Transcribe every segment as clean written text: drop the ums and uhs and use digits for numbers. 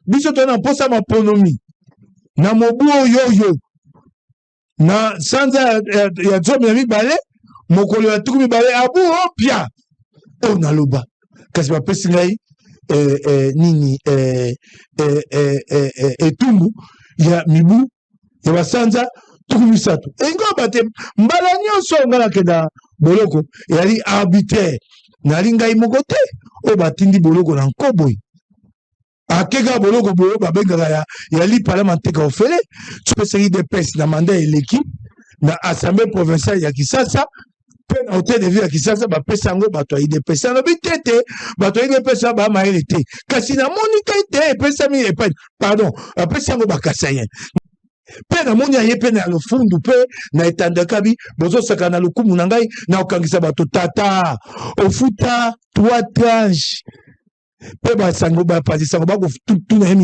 biso tona posa maponomi na mobu oyo na sanza ya zomi ya mibale mokolo ya tuku mibale abu opia ona loba kasi bapesi ngai nini etumbu ya mibu ya basanza tuku misato engo bate mbala nyonso nga nakenda boloko eyali arbitraire nali ngai moko te oyo batindi boloko na nkoboyi akeka boloko boyo babengaka ya lipalama nteka ofele topesaki depesi na manda eleki na assemblée provinciale ya Kisasa pe na hotel de ville ya Kisasa bapesa yango bato ya IDPS alobi tete bato ya IDPS bamayele te kasi namoni kai te epesami epai pardon apesi yango bakasayen pe namoni aye pe na lofundu pe na etandakabi bozosaka na lokumu na ngai na okangisa bato tata ofuta 3 tranches pe basango bapasisango bakotuna ye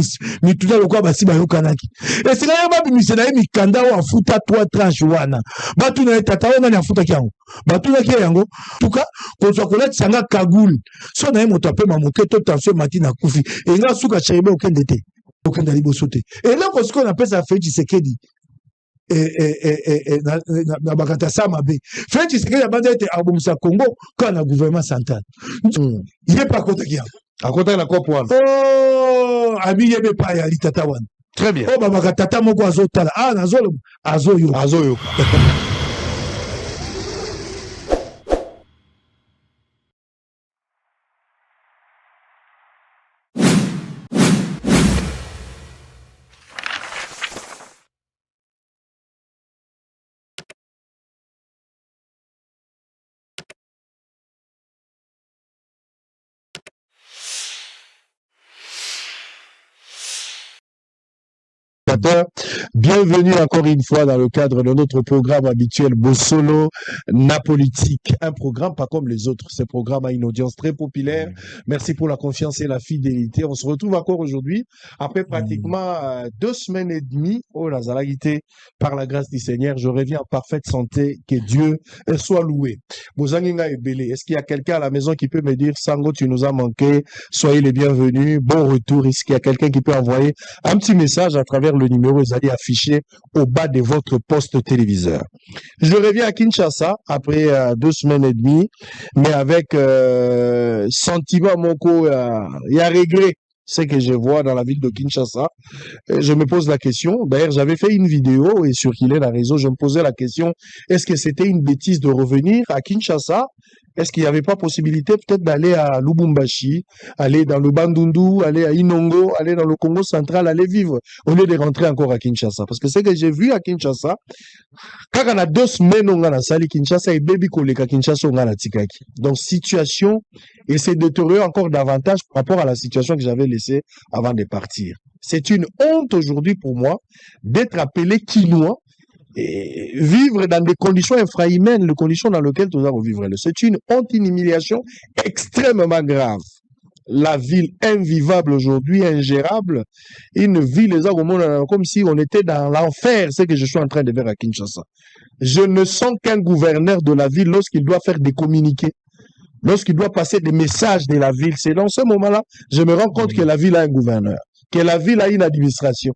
mituna lokola basi bayokanaki esika ye babimisa na ye mikanda oyo afuta 3 tranche wana batuna ye tata oyo nani afutaki yango batunaki ye yango tuka kozwa kolatisa nga kagule so na ye moto apema moke to tension mati na kufi enga suka cheribe okende te okenda liboso te eloko sikoyo napesa Félix Tshisekedi na bakata sa mabe Félix Tshisekedi abanda ete abomisa Congo kaka na gouvernement central ye pa akotaki yango akotaki na kopo wana abi yebe pa ya litata wana très bien o babaka tata moko azotala nazoloba azoyo Bienvenue encore une fois dans le cadre de notre programme habituel Bossolo Napolitique. Un programme pas comme les autres. Ce programme a une audience très populaire. Merci pour la confiance et la fidélité. On se retrouve encore aujourd'hui après pratiquement 2 semaines et demie. Oh la zalagité, par la grâce du Seigneur, je reviens en parfaite santé. Que Dieu soit loué. Bozanginga et Belé. Est-ce qu'il y a quelqu'un à la maison qui peut me dire Sango, tu nous as manqué. Soyez les bienvenus. Bon retour. Est-ce qu'il y a quelqu'un qui peut envoyer un petit message à travers le numéro affiché au bas de votre poste téléviseur. Je reviens à Kinshasa après 2 semaines et demie, mais avec sentiment moko, il y a regret ce que je vois dans la ville de Kinshasa. Je me pose la question, d'ailleurs j'avais fait une vidéo et sur Qu'il est la réseau, je me posais la question, est-ce que c'était une bêtise de revenir à Kinshasa? Est-ce qu'il n'y avait pas possibilité peut-être d'aller à Lubumbashi, aller dans le Bandundu, aller à Inongo, aller dans le Congo central, aller vivre, au lieu de rentrer encore à Kinshasa? Parce que ce que j'ai vu à Kinshasa, quand on a 2 semaines, on a la salle Kinshasa et baby collègue à Kinshasa, on a la tikaki. Donc, situation, et c'est détérioré encore davantage par rapport à la situation que j'avais laissée avant de partir. C'est une honte aujourd'hui pour moi d'être appelé Kinois, et vivre dans des conditions infrahumaines, les conditions dans lesquelles nous allons vivre. C'est une honte, une humiliation extrêmement grave. La ville invivable aujourd'hui, ingérable, une ville comme si on était dans l'enfer, c'est ce que je suis en train de faire à Kinshasa. Je ne sens qu'un gouverneur de la ville lorsqu'il doit faire des communiqués, lorsqu'il doit passer des messages de la ville. C'est dans ce moment-là, je me rends compte que la ville a un gouverneur, que la ville a une administration.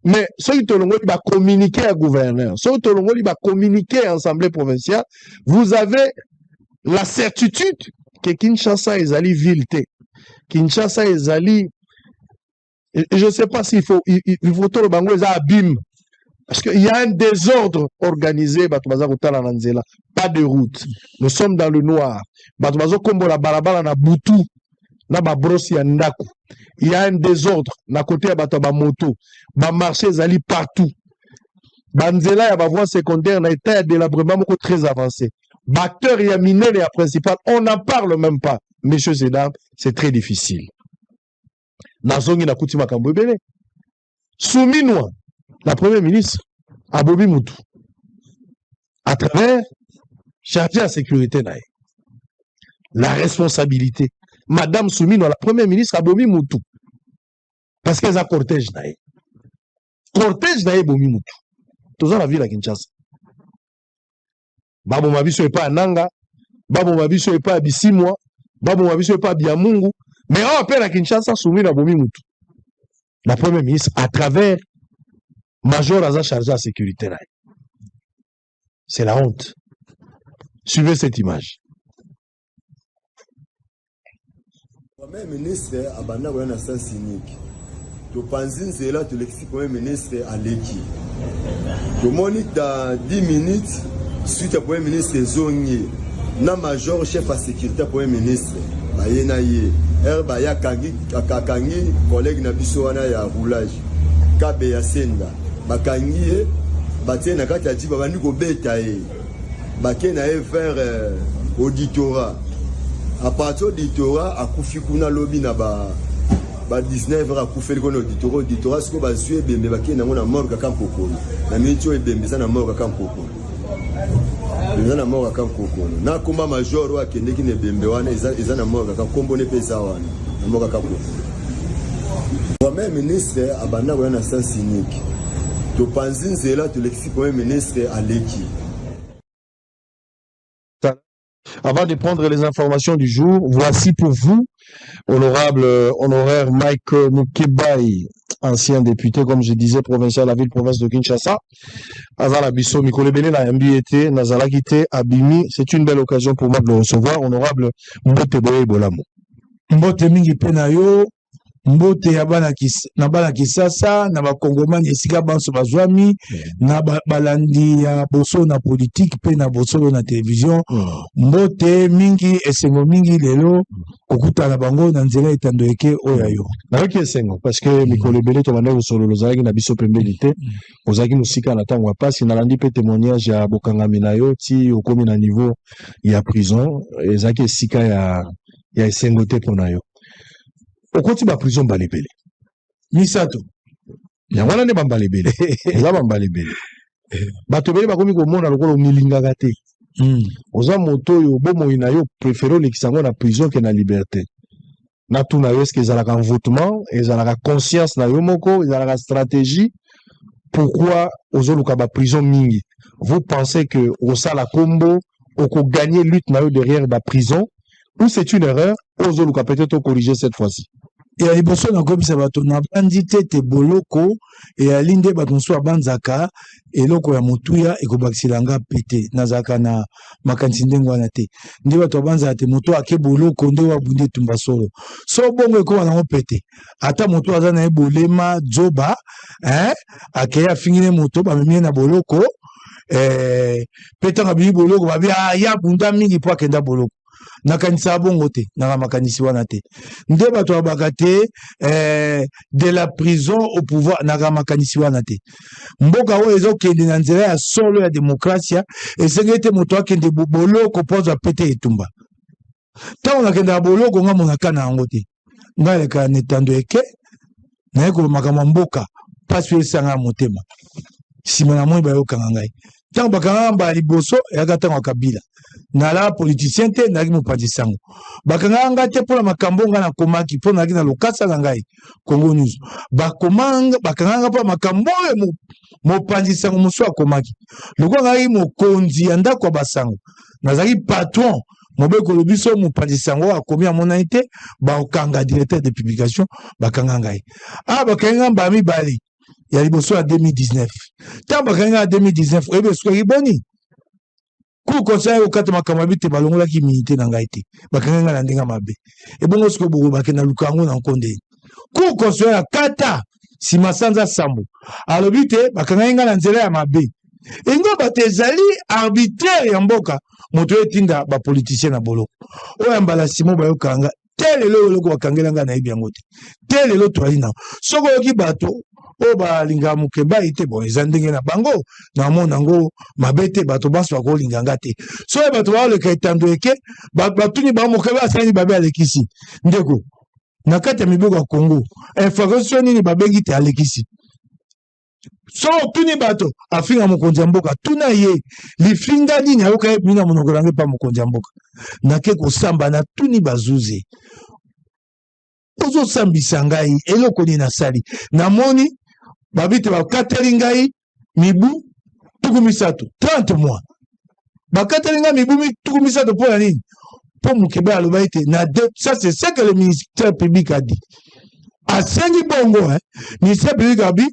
Mais ceux qui va communiquer à gouverneur, ceux qui va communiquer à l'Assemblée provinciale, vous avez la certitude que Kinshasa est allé vilté. Kinshasa est allé. Je ne sais pas s'il faut tout le bango les abîme. Parce qu'il y a un désordre organisé, pas de route. Nous sommes dans le noir. Il y a un désordre na côté ya moto, ba marché zali partout. Banzela ya ba voie secondaire na état de délabrement très avancé. Acteur ya mineur et principal, on n'en parle même pas. Messieurs et dames, c'est très difficile. Nazongi na kuti makambo ebele. Souminwa, la première ministre, Abobi Moutou, à travers chargé à sécurité naïe. La responsabilité. Madame Soumino, la première ministre, a Bomi Moutou. Parce qu'elle a cortège naïe. Cortège naïe Bomi Moutou. Tout ça, la ville à Kinshasa. Babo Mabiso n'est pas à Nanga. Babo Mabiso n'est pas à Bissimwa. Babo Mabiso n'est pas à Biamungu. Mais on appelle à Kinshasa Soumino à Bomi Moutou. la Premier ministre à travers Major Aza chargé à sécurité. C'est la honte. Suivez cette image. Premier ministre abanda kwa na sens unique. To panzinze là to l'explique Premier ministre Aleki. To monique dans 10 minutes suite à Premier ministre Zongi na major chef à sécurité Premier ministre bayena ye baya kangi collègue na biso wana ya roulage kabe ya senda bakangi batie na kati ya jiba bandi ko beta ye bakena e vers auditorat. À partir de l'auditorat, à Koufikuna lobby na ba 19 heures à Koufeli qu'on auditorat ce que ba zue bembe ba kena ngona mort ka kampoko na mincho e bembe sana mort ka kampoko na mort ka kampoko na komba major wa kende ki ne bembe wana eza na mort ka kombo ne pesa wana na mort ka kampoko. Premier ministre abanda kwa na sens unique to panzinzela to l'explique Premier ministre Aleki. Avant de prendre les informations du jour, voici pour vous, honoraire Mike Mukebai, ancien député, comme je disais, provincial de la ville-province de Kinshasa. Azala Bisso, Mikolebele, la MBT, Nazalakite, Abimi. C'est une belle occasion pour moi de le recevoir. Honorable Mbote Boye Bolamo. Mbote Mingi Penayo, Mbote Yabana na bana Kisasa, na bakongomani esika banso bazwami, na balandi ya boso na politique, pe na boso na télévision. Mbote Mingi esengo mingi lelo, okuta na bango na nzela etandoeke oyayo. Na wiki esengo, parce que Mikolebele to mane usolo lozalaki na biso pembelite, ozaki musika na tango pasi na landi pe témoignage ya bokangami na yo ti okomi na niveau ya prison, ezaki esika ya esengo te pona yo. Okoti ba prison balebele. Misato. Ya wana ne bambalebele. Eza bambalebele. Bato bele bakomi komona lokolo milingaka te. Oza moto yo bomo ina yo préféré lekisango na prison que na liberté. Na tuna yo eske ezalaka envoûtement, ezalaka conscience na yo moko, ezalaka stratégie. Pourquoi ozoluka ba prison mingi? Vous pensez que osala kombo oko gagner lutte na yo derrière ba prison ou c'est une erreur? Ozoluka peut-être corriger cette fois-ci. Et à liboso na komisa bato na bandite te boloko et à linde bato so banzaka eloko ya motuya ekobakisilanga pete nazaka na makanisi ndengo wana te ndi bato banza te moto ake boloko nde wa bunde tumba solo so bongo eko wana pete ata moto aza na bolema zoba ake ya fingine moto ba mimie na boloko peta ngabi boloko babi ya bunda mingi po akenda boloko nakanisa bongo te na makanisi wana te nde bato abaka te de la prison au pouvoir na makanisi wana te mboka oyo ezokende na nzela ya solo ya demokrasia esengeli te moto akende boloko poza pete etumba ntango nakendaka boloko nga monaka na yango te nga leka netando eke naye makambo ya mboka mpasi oyo esanga motema nsima na moi bayokanga ngai ntango bakanga mbala liboso eyaka ntango ya Kabila nala politicien te nalaki mopanzi sango bakanga nga te mpona makambo nga nakomaki mpo nalaki na lokasa na ngai Congo News bakanga nga mpona makambo oyo mopanzi sango mosu akomaki lokola ngai mokonzi ya ndako ya basango nazalaki patron mobekolo biso mopanzi sango akomi amonani te bakanga directeur de publication bakanga ngai bakanga nga mbala mibale ya liboso ya 2019 ntango bakanga nga ya 2019 oyebe esukaki boni ku conseil au kata makambo bite balongolaki minité na ngai te bakanga nga na ndenga mabe ebongo siko boko bakena lukango na nkonde ku conseil ya kata sima sanza sambo alobi te bakanga nga na nzela ya mabe engo bato ezali arbitraire ya mboka moto etinda bapoliticien na boloko oyo mbala simo bayokanga te lelo eloko bakangela nga nayebi yango te lelo toali na soko oyoki bato oyo balinga mokeba ite bon eza ndenge na bango na mona ngo mabe te bato baso bakolinga nga te so oyo bato baoleka etando eke batuni bango mokeba asalani babe alekisi ndeko na kati ya miboko ya Congo information nini babengi te alekisi so tuni bato afinga mokonzi ya mboka tuna ye lifinga nini ayoka ye mina monoko nange pa mokonzi ya mboka nake kosamba na tuni bazuze ozosambisa ngai eloko nini nasali namoni babite bakateli ngai mibu tuku misato 30 mois bakateli ngai mibu tuku misato mpo na nini mpo mokebe aloba ete na ça c'est ce que le ministère public a dit asengi bongo ministère public abi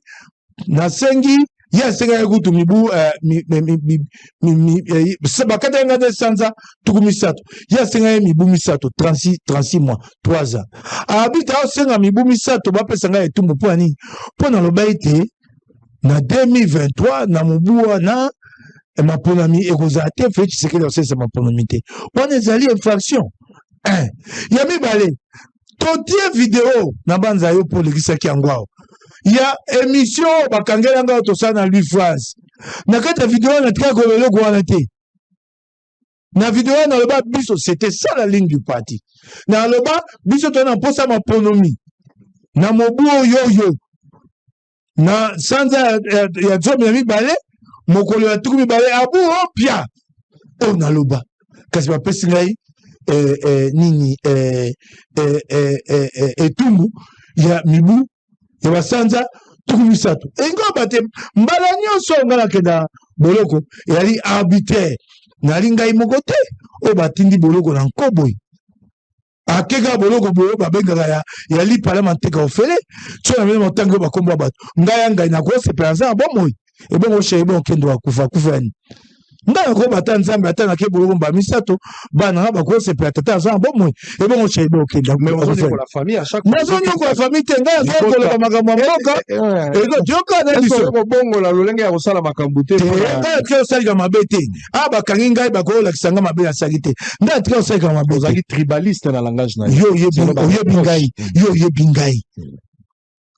nasengi ya senga ya kutu mibu bakata yanga de sanza tukumisato ya senga ya mibu misato 36 mois 3 ans abita o senga mibu misato bapesa nga etumbu po ani po na loba ite na 2023 na mubu na maponami ekozala te fe Tshisekedi osesa maponami te wana ezali infraction ya mibale totie video na banza yo po lekisaki yango awa ya émission bakangela nga tosala na Louis France na kati ya video na tika koleloko wana te na video na loba biso c'était ça la ligne du parti na loba biso tona mposa maponomi na mobu oyo na sanza ya zomi ya mibale mokolo ya tuku mibale abu opia o na loba kasi bapesi ngai nini etumbu ya mibu ya basanza tuku misato engo bate mbala nyonso nga nakenda boloko eyali arbitraire nali ngai moko te oyo batindi boloko na nkoboyi akeka boloko boyo babengaka ya lipalama nteka ofele so na mene motangi oyo bakombo ya bato ngai nakosepela nza na bomoi ebongo sheri ebongo okende wakufa yani ngai nakoba ata nzambe ata nake boloko mba misato bana nga bakosepela tata aza na bomoi ebongo sheri ebongo okende nazonyokola famille te ngai nakokoleka makambo ya mboka tiyokana biso bongola lolenge ya kosala makambo te ngai atika osalika mabe te bakangi ngai bakolakisa nga mabe nasali te ngai atika osalika mabe ozali tribaliste na langage na yo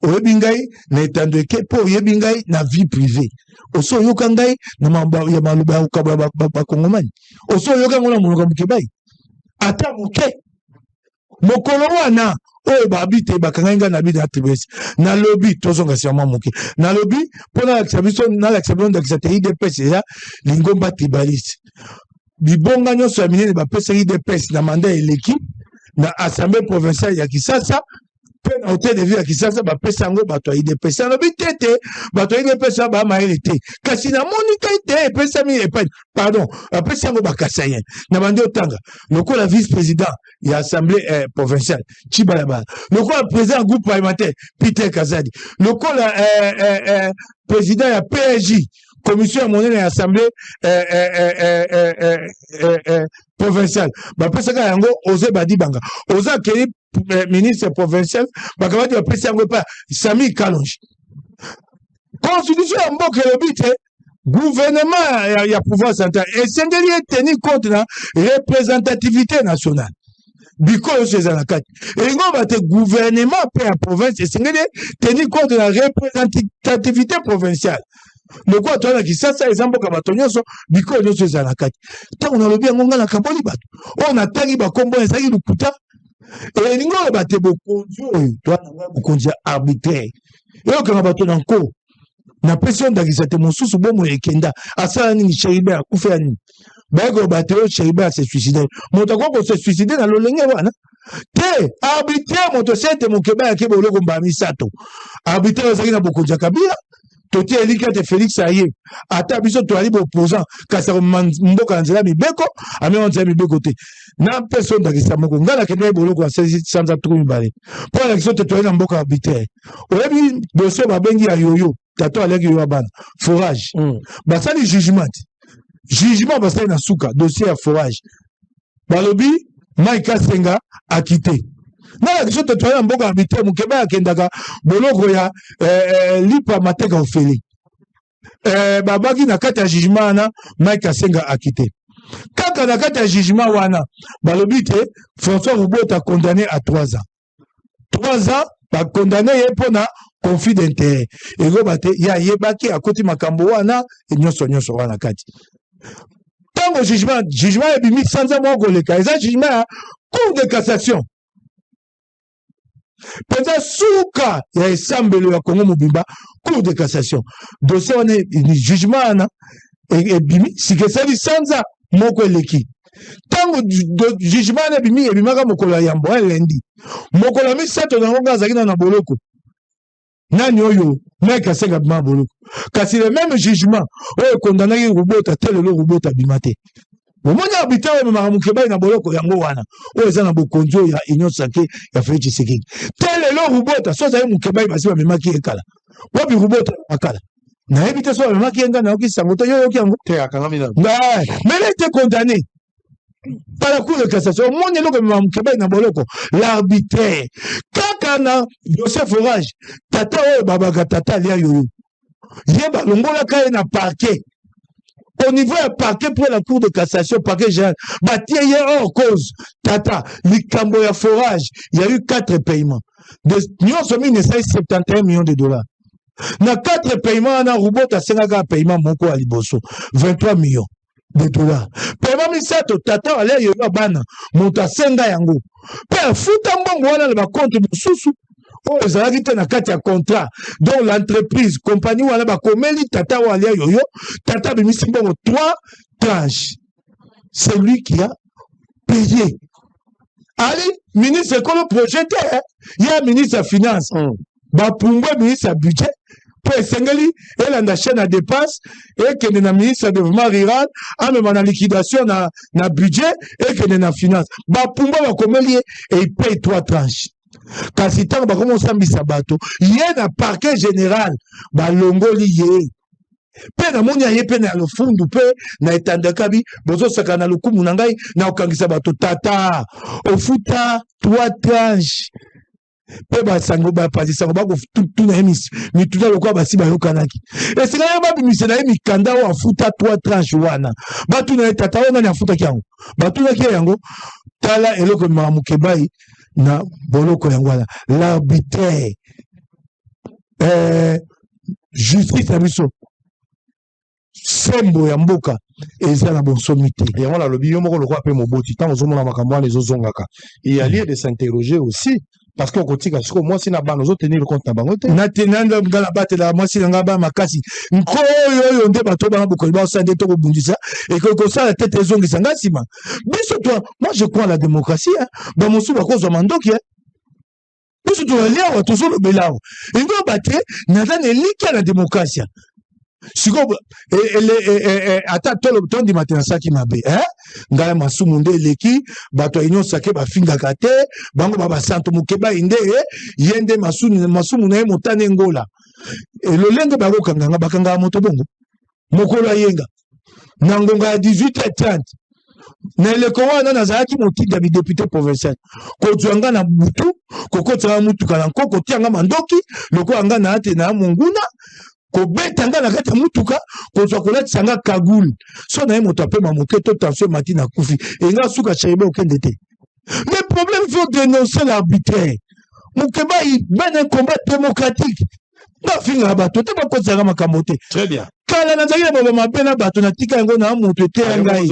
oyebi ngai na etando eke mpo oyebi ngai na vie privée oso oyoka ngai na ya maloba ya kokabo ya bakongomani oso oyoka ngo na monoko ya mokebai ata moke mokolo wana oyo babi te bakangai ngai na bi na tribes nalobi tozonga nsima moke nalobi mpo nalakisa biso ndakisa te idps eza lingomba tribaliste bibonga nyonso ya minene bapesaki idps na manda eleki na assemblée provinciale ya Kisasa pe na hotel de ville ya Kisasa bapesa yango bato ya IDPS alobi tete bato ya IDPS bamayele te kasi namoni kai te epesami pardon bapesa yango bakasayen na bandi otanga lokola vice-président ya assemblée provinciale Chibalaba lokola président groupe parlementaire Peter Kazadi lokola président ya PSJ commission ya monene ya assemblée provinciale bapesaka yango oze badibanga oza akeli ministre provincial bakabati bapesi yango pa Sami Kalonji constitution ya mboka elobi te gouvernement ya pouvoir central esengeli eteni compte na représentativité nationale bikolo nyonso eza na kati elingo bate gouvernement mpe ya province esengeli eteni compte na représentativité provinciale lokola toza na Kisasa eza mboka bato nyonso bikolo nyonso eza na kati ntango nalobi yango ngai nakaboli bato oyo natangi bakombo ezalaki lukuta elingo oyo bate bokonzi oyo toana ngai bokonzi ya arbitraire eyokanga bato na nko napesi yo ndakisa te mosusu bomo ekenda asala nini Cheribe akufa ya nini bayeko bate oyo Cheribe ase suicide moto akoko se suicide na lolenge wana te arbitraire moto sete mokeba yake boloko mba misato arbitraire ezalaki na bokonzi ya Kabila totie eliki ate Félix aye ata biso toali boopposant kasi mboka na nzela mibeko amema nzela mibeko te na mpeso ndakisa moko ngai nakendaki boloko ya sanza tuku mibale mpo alakisa te toali na mboka arbitraire oyebi dossier babengi ya yoyo tato aleki yoyo ya bana forage basali jugement basali na suka dossier ya forage balobi Mike Kasenga akite nala kiso te toali na mboka arbitraire mokeba akendaka boloko ya lipa mateka ofele babaki na kati ya jugement wana Mike Kasenga akite kaka na kati ya jugement wana balobi te François Rubota condamné à 3 ans 3 ans bakondamne ye mpona conflit d'intérêt egoba te ya yebaki akoti makambo wana nyonso wana kati ntango jugement ebimi sanza moko koleka eza jugement ya cour de cassation penza suka ya esambelo ya Congo mobimba cour de cassation dossier wana jugement wana ebimi sikesali sanza moko eleki ntango jugement wana ebimaka mokolo ya yambo lendi mokolo ya misato nango nga azalaki na boloko nani oyo Mike Kasenga bima boloko kasi le même jugement oyo ekondamnaki Rubota te lelo Rubota bima te omoni arbitraire ememaka mokebai na boloko yango wana oyo eza na bokonzi oyo ya Union Sacrée ya Félix Tshisekedi te lelo rubota so za mukeba basi ba memaki ekala wapi rubota akala na éviter so ba memaki enga na oki sango to yo yango te akanga mina mais il était condamné par la cour de cassation mon eloko mukeba na boloko l'arbitraire kaka na dossier forage tata oyo babaka tata lia yoyo yeba longola ka na parquet au niveau du parquet pour la cour de cassation, parquet général, bâti hors cause, tata, likambo ya forage, il y a eu 4 paiements. Nous sommes mis 71 millions de dollars. Na 4 paiements, on a robot à 5 paiements, moko à liboso, 23 millions de dollars. Paiement misato, tata, allez, il y a bana, monta 5 yango. Père, fouta mbongo, wana le compte mususu. Oh, ezalaki te na kati ya contrat donc l'entreprise compagnie wana bakomeli tata walia yoyo tata bimisi mbongo 3 tranches c'est lui qui a payé allez ministre ekolo projet te il y a ministre ya finance bapumbwe ministre ya budget po esengeli elanda chaîne ya dépense ekende na ministre ya développement rural amema na liquidation na budget ekende na finance bapumbwe bakomeli ye et il paye 3 tranches. Kasi tango bakomo sambisa bato ye na parquet général balongoli ye pe na moni ye pe na lofundu pe na etandaka bi bozo saka na lokumu na ngai na okangisa bato tata ofuta 3 tranches pe basango bapasisango bakotuna ye mituna lokwa basi bayokanaki esika ye babimisa na ye mikanda oyo afuta 3 tranches wana batuna ye tata oyo nani afutaki yango batunaki ye yango tala eloko ememaka mokebai na boloko yango wana l'arbitraire justice ya biso sembo ya mboka eza na bonsomi te yango nalobi yo moko lokola mpe moboti ntango ozomona makambo wana ezozongaka il y a lieu de s'interroger aussi parce que okotika siko mwasi na bana ozotenir compte na bango te natenanga ngala batela mwasi na nga ba makasi nkoyo oyo nde bato bana bokoli baosala nde tokobundisa ekokosala tete ezongisa nga nsima biso toi moi je crois à la démocratie bamosusu bakozwa mandoki biso toalia awa tozolobela awa engo bate naza na eliki ya na démocratie sikoyo ata tondima te nasaki mabe ngai masumu nde eleki bato ya nyonso ake bafingaka te bango babasanto mokebai nde ye nde masumu na ye motane ngola lolenge bakokanganga bakangaka moto bongo mokolo ayenga na ngonga ya 18h30 na eleko wana nazalaki motinda bidepute provincial kozwanga na butu kokotisanga mutuka na nko kotianga mandoki lokola nga na ate na monguna kobetanga na kati ya mutuka kozwa kolatisanga kagule so na ye moto apema moke to tension mati na kufi enga suka cheribe okende te mais problème il faut dénoncer l'arbitraire mokeba bana un combat démocratique bafinga bato te bakozanga makambo te très bien kala nazali na baba mabe na bato natika yango na moto eteya ngai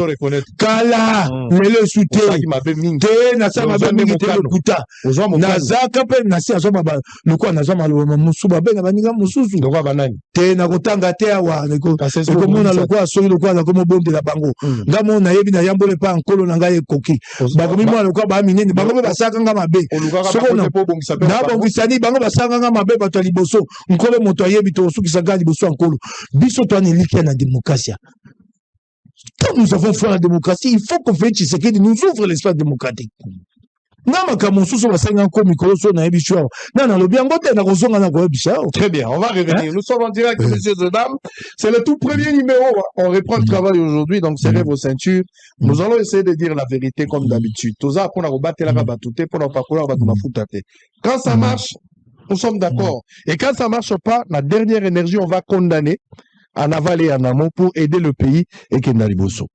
kala lelo esu te nasala mabe mingi te lokuta nazaka mpe nasi azwa lokola nazwa maloba mosusu babenga baninga mosusu te nakotanga te awa ekomona lokola soki lokola nakomobondela bango nga mo nayebi nayambole mpa nkolo na ngai ekoki bakomi mwana lokola baminene bango mpe basalaka nga mabe nabongisani bango basalaka nga mabe bato ya liboso nkolo moto ayebi tokosukisa nga liboso ya nkolo biso toi n'élite la démocratie. Quand nous avons fait la démocratie, il faut qu'on fasse ce qui nous ouvre l'espace démocratique. Très bien, on va revenir. Nous sommes en direct, messieurs et dames. C'est le tout premier numéro. On reprend le travail aujourd'hui, donc serrez vos ceintures. Nous allons essayer de dire la vérité comme d'habitude. Quand ça marche, nous sommes d'accord. Et quand ça marche pas, la dernière énergie, on va condamner en aval et en amont pour aider le pays et Kendaliboso.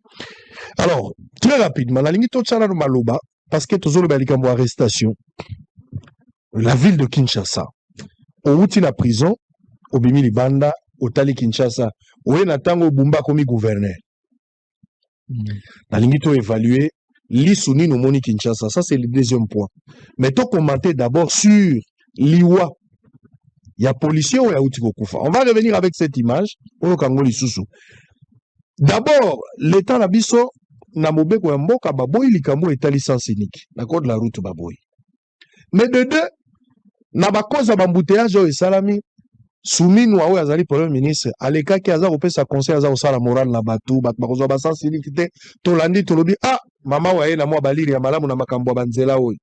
Alors, très rapidement, la ligne de Maloba, parce que tous les Balikambo arrestation, la ville de Kinshasa, au outil la prison, au Bimi Libanda, au Tali Kinshasa, où est Natango Bumba comme gouverneur. La ligne to évaluer l'Issouni no Moni Kinshasa, ça c'est le deuxième point. Mais to commenter d'abord sur l'Iwa. Il y a policier ou il y a Outiko Koufa. On va revenir avec cette image. D'abord, l'État Nabiso, Namobe Kouamboka, Baboy, Likambo est allé sans cynique. D'accord de la route Baboy. Mais de deux, Nabakoza Bamboutéage et Salami, Soumi Nouaou Azali, Premier ministre, Aleka qui a opé sa conseil à Sala Moral Nabatou, Batmakoza Bassan cynique, Tolandi, Tolobi, ah, Maman Waye, Namo Baliri, Amalam, Namakambo Banzela, oui.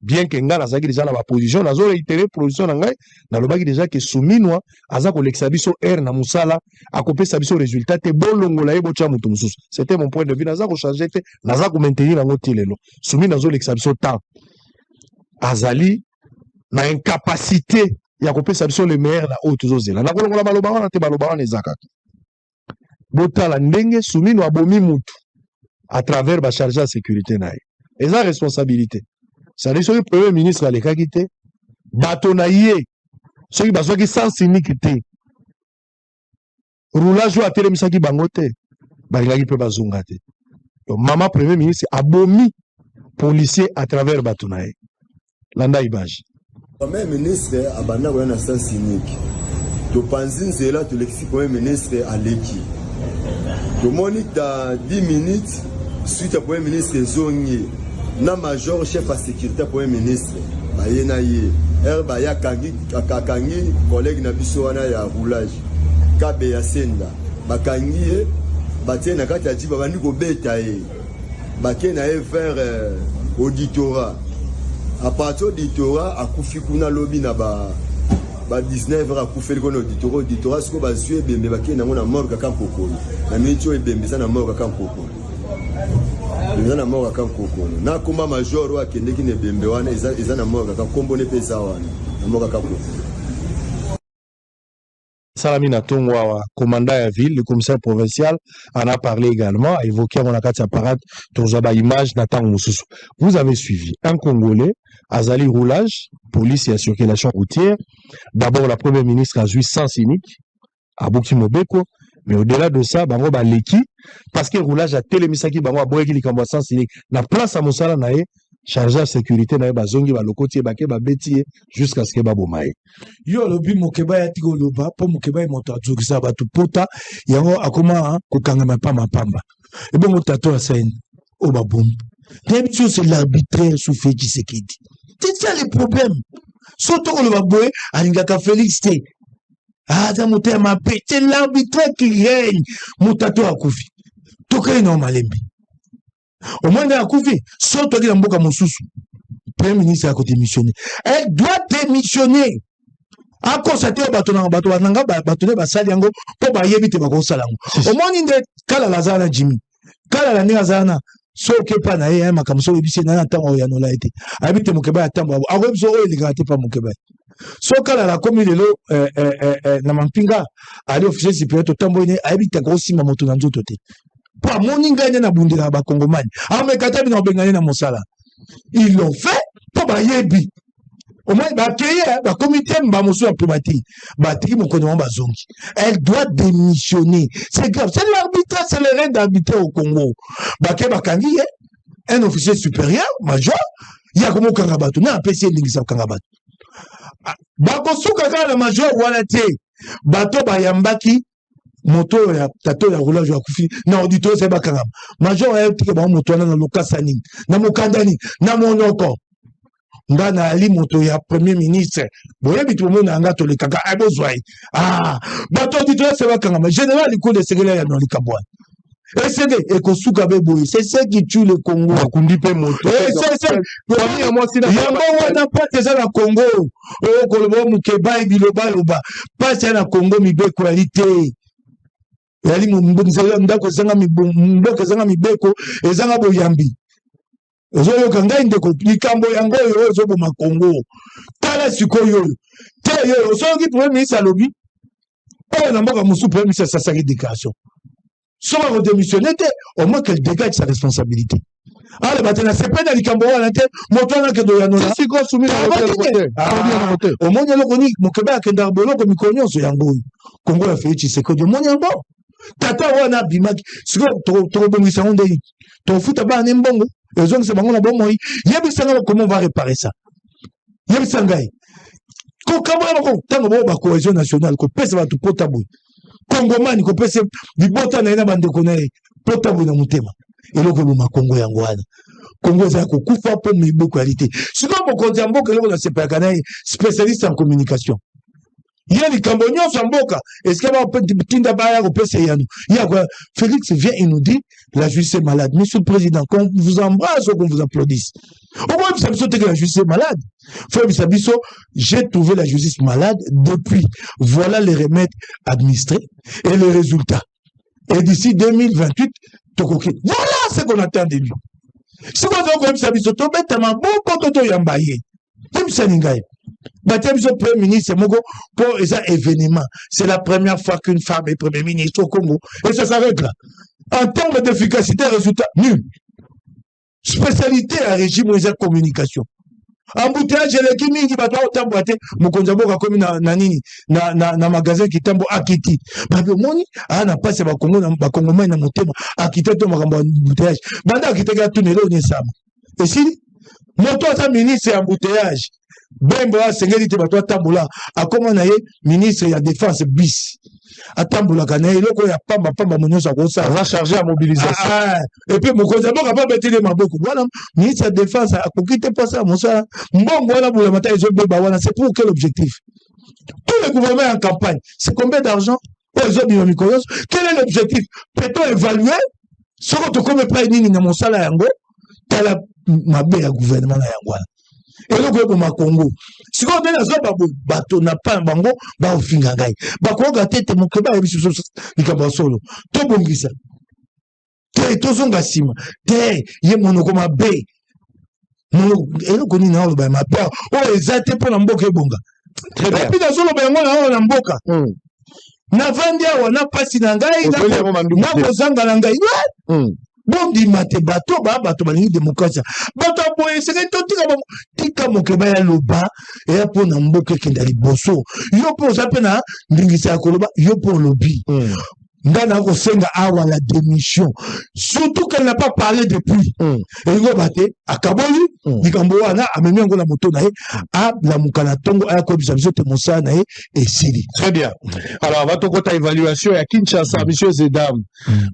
bien que nga nazaki déjà na ba position nazo réitérer position na ngai na lobaki déjà que Souminwa aza ko leksa biso R na musala akopesa biso résultat te bolongola ye bocha mutu mususu. C'était mon point de vue, naza ko changer te naza ko maintenir nango tilelo. Soumi nazo leksa biso temps azali na incapacité ya kopesa biso le meilleur na oyo tozozela na kolongola baloba wana te baloba wana eza kaka botala ndenge Soumino abomi mutu à travers ba chargé de sécurité na ye eza responsabilité c'est-à-dire soki premier ministre alekaki te bato na ye soki bazwaki sens unique te roulage oyo atelemisaki bango te balingaki mpe bazonga te donc mama premier ministre abomi policier à travers bato na ye landa image Premier ministre abanda kwa na sens unique. To panzi nzela to lexi premier ministre aleki. To monique dans 10 minutes suite à premier ministre zongi na major chef à sécurité premier ministre bayena ye ba ya kangi collègue na biso wana ya roulage kabe ya senda bakangi ye batie na kati ya jiba bandi ko beta ye bakena ye vers auditorat. À partir d'auditorat, à Koufikuna lobby na ba 19 heures à Koufeli qu'on auditorat ce que ba zue bembe ba kena ngona mort ka kankoko na mincho e bembe sana mort ka kankoko na mort ka kankoko na komba major wa kende ki ne bembe wana eza na mort ka kombo ne pesa wana na mort ka kankoko. Salamina Tongwawa, commandant à ville, le commissaire provincial, en a parlé également, a évoqué mon akati apparat, Tonjaba image, Nathan Moussousou. Vous avez suivi un Congolais, Azali roulage, police et circulation routière. D'abord, la première ministre a joué sens unique, à Bouki Mobeko, mais au-delà de ça, Bango Baleki, parce que roulage a télémisaki, Bango a Boyeki, Likambo sens unique, na place à Moussala Nae, chargé de sécurité na bazongi ba lokotie ba ke ba betie jusqu'à ce que ba bomaye yo lobi mokeba ya tiko loba po mokeba ya moto azokisa batu pota yango akoma ko kanga mapamba pamba et bon tato ya scène o ba bom d'habitude c'est l'arbitraire sous fait Tshisekedi c'est ça le problème surtout ko loba boye alinga ka Félix te da moto ma pe c'est l'arbitraire qui règne motato akufi tokai na malembi au moins à Koufi, sauf toi qui l'emboka Moussoussou, premier ministre a démissionné. Elle doit démissionner. A constaté au bateau, Basaliango, pour Bayebite Bagosalango. Au moins, il y a Kala Lazana Jimmy. Kala la Nizana, sauf que pas naïe, ma comme ça, il dit, n'a pas yanola été. Habite Mokeba à Tambo. A Webzo, il est pas Mokeba. Sauf Kala la commune de l'eau, Namampinga, à l'officier supérieur au Tamboine, habite à Grossi Mamoto dans d'autres. Pas mon ingénieur na bundira ba Congomani. Ah mais katabi na bengani na mosala. Ils l'ont fait pour ba yebi. Au moins ba créer ba comité mba mosu a privati. Ba tiki mon kono ba zongi. Elle doit démissionner. C'est grave. C'est l'arbitre, c'est le règne d'arbitrer au Congo. Ba ke ba kangi un officier supérieur, major, il y a comme Kangabatu, na PC lingisa Kangabatu. Ba ko suka ka na major wala te. Bato ba yambaki moto ya tato ya roulage ya kufi na auditeur c'est bakangam major ya tike ba moto na lokasani na mokandani na monoko ngana ali moto ya premier ministre boye bitu mona nga to le kaka abozwai bato auditeur c'est bakangam général du coup de sécurité ya no likabwa SCD et kosuka bebo c'est ce qui tue le Congo kundi pe moto c'est ya moi si na pas déjà na Congo o kolobo mukeba biloba loba pas na Congo mibeko qualité yali mbonzela ndako zanga miboko zanga mibeko ezanga boyambi ezoyo kanga ndeko likambo yango yo ezobo makongo tala sikoyo te yo soki premier ministre alobi o na mboka musu premier ministre sa déclaration so va démissionner au moins qu'elle dégage sa responsabilité ale batena sepena likambo wana te moto na kedo ya nona siko sumi na hotel au moins loko ni mokeba akenda boloko mikonyoso yango Kongo ya Félix Tshisekedi au moins yango tata wana bimaki siko to bongisa onde to futa ba ne mbongo ezong se bango na bomo yebisanga comment on va réparer ça yebisanga ko kamwa ko tango bo ba cohésion nationale ko pesa ba tu potabu Congomani ko pesa bibota na ina bande ko na potabu na mutema eloko luma Kongo yango wana Congo za ko kufa po mibo qualité siko bokonzi amboka eloko na sepaka na spécialiste en communication Il y a les Camboniens sur Mboka. Est-ce qu'il y a un petit d'abord au PCN? Il y a quoi? Félix vient et nous dit, la justice est malade. Monsieur le Président, qu'on vous embrasse ou qu'on vous applaudisse. Au moins, vous savez que la justice est malade. J'ai trouvé la justice malade depuis. Voilà les remèdes administrés et les résultats. Et d'ici 2028, voilà ce qu'on attend de lui. Si vous avez comme ça, vous Premier ministre, pour les événements. C'est la première fois qu'une femme est Premier ministre au Congo. Et ça s'arrête là. En termes d'efficacité, résultat nul. Spécialité à régime de communication. Embouteillage, les kimi qui battent au tamboate, Mokonzabo a commis na magasin qui tambo akiti. Babio moni, n'a pas c'est ba Congo na motema, akité to makambo embouteillage. Banda akité ga tunelo ni sama. Et si moto sa ministre embouteillage. Bembo a sengeli te bato atambola akoma na ye ministre ya défense bis atambola kana ye loko ya pamba monyosa ko sa va charger à mobilisation et puis mokonza boka pas betele maboko voilà ministre ya défense akokite pas ça mosa mbongo wala bula mata ezo beba wana c'est pour quel objectif tous les gouvernements en campagne c'est combien d'argent ezo bima mikoyos quel est l'objectif peut-on évaluer ce que to comme pas nini na mosala yango tala mabe ya gouvernement na yango et donc au Congo si on est là bateau n'a pas bango ba ofinga ngai ba ko ga tete mokeba ya biso likaba solo to bongisa te to zonga sima te ye monoko mabe mono eloko ni na ba mabe o ezate pour na mboka ebonga très bien puis dans solo ba yango na mboka na vandia wana pasi na ngai na kozanga na ngai bondi mate bato balingi démocratie bato boye c'est to tika mokeba ya loba et pour na mboka kenda liboso yo pour ça pena ndingisa ya koloba yo pour lobby ndana ko senga awa la démission surtout qu'elle n'a pas parlé depuis et ngo bate akaboli likambo wana amemi ngo la moto na ye a la mukala tongo a ko biso te mosa na ye et sili très bien alors bato kota évaluation ya Kinshasa messieurs et dames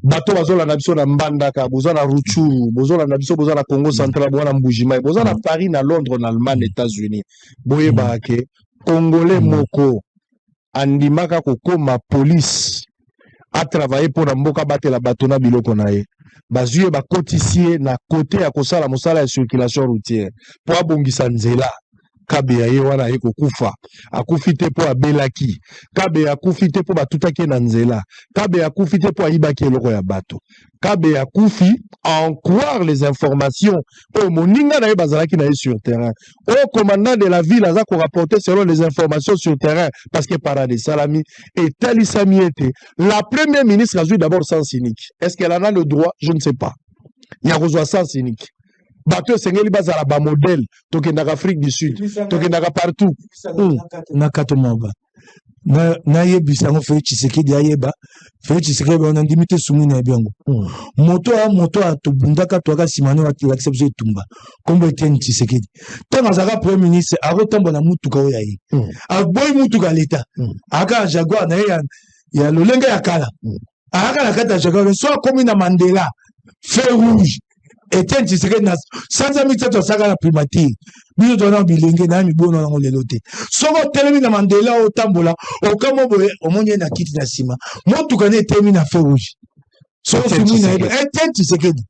bato bazola na biso na Mbandaka boza na Rutshuru bozola na biso boza na Congo central boza na Mbujimai boza na Paris na Londres na Allemagne États-Unis boye ba ke congolais moko andimaka kokoma police a travaillé pour la mboka batela batona biloko na ye bazuye ba cotissier na côté ya kosala mosala ya circulation routière pour abongisa nzela kabe ya ye wana ye kokufa akufi te po abelaki kabe akufi te po batutaki na nzela kabe akufi te po ayibaki eloko ya bato kabe akufi en croire les informations au moninga na ye bazalaki na ye sur terrain au commandant de la ville aza ko rapporter selon les informations sur terrain parce que Parade Salami et Talisami était la première ministre a joué d'abord sans cynique est-ce qu'elle en a le droit je ne sais pas il y a rejoint sans cynique bateau sengeli bazala ba modèle tokendaka Afrique du Sud tokendaka partout na katomaba na yebisa ngo Félix Tshisekedi ayeba Félix Tshisekedi on ndimite sumu na biango moto a tobundaka toaka simane wa acception etumba kombo Etienne Tshisekedi tanga zaka premier ministre akotambo na mutuka oya ye aboyi mutuka leta aka Jaguar na ya lolenga ya kala aka na kata Jaguar so komi na Mandela feu rouge Etienne Tshisekedi na sanza mitsato saka na primature biso tona bilenge na mibono na lelo te soko telemi na Mandela o tambola o kamo boye omonye na kiti na sima motuka ne temi na feu rouge soko simi na Etienne Tshisekedi.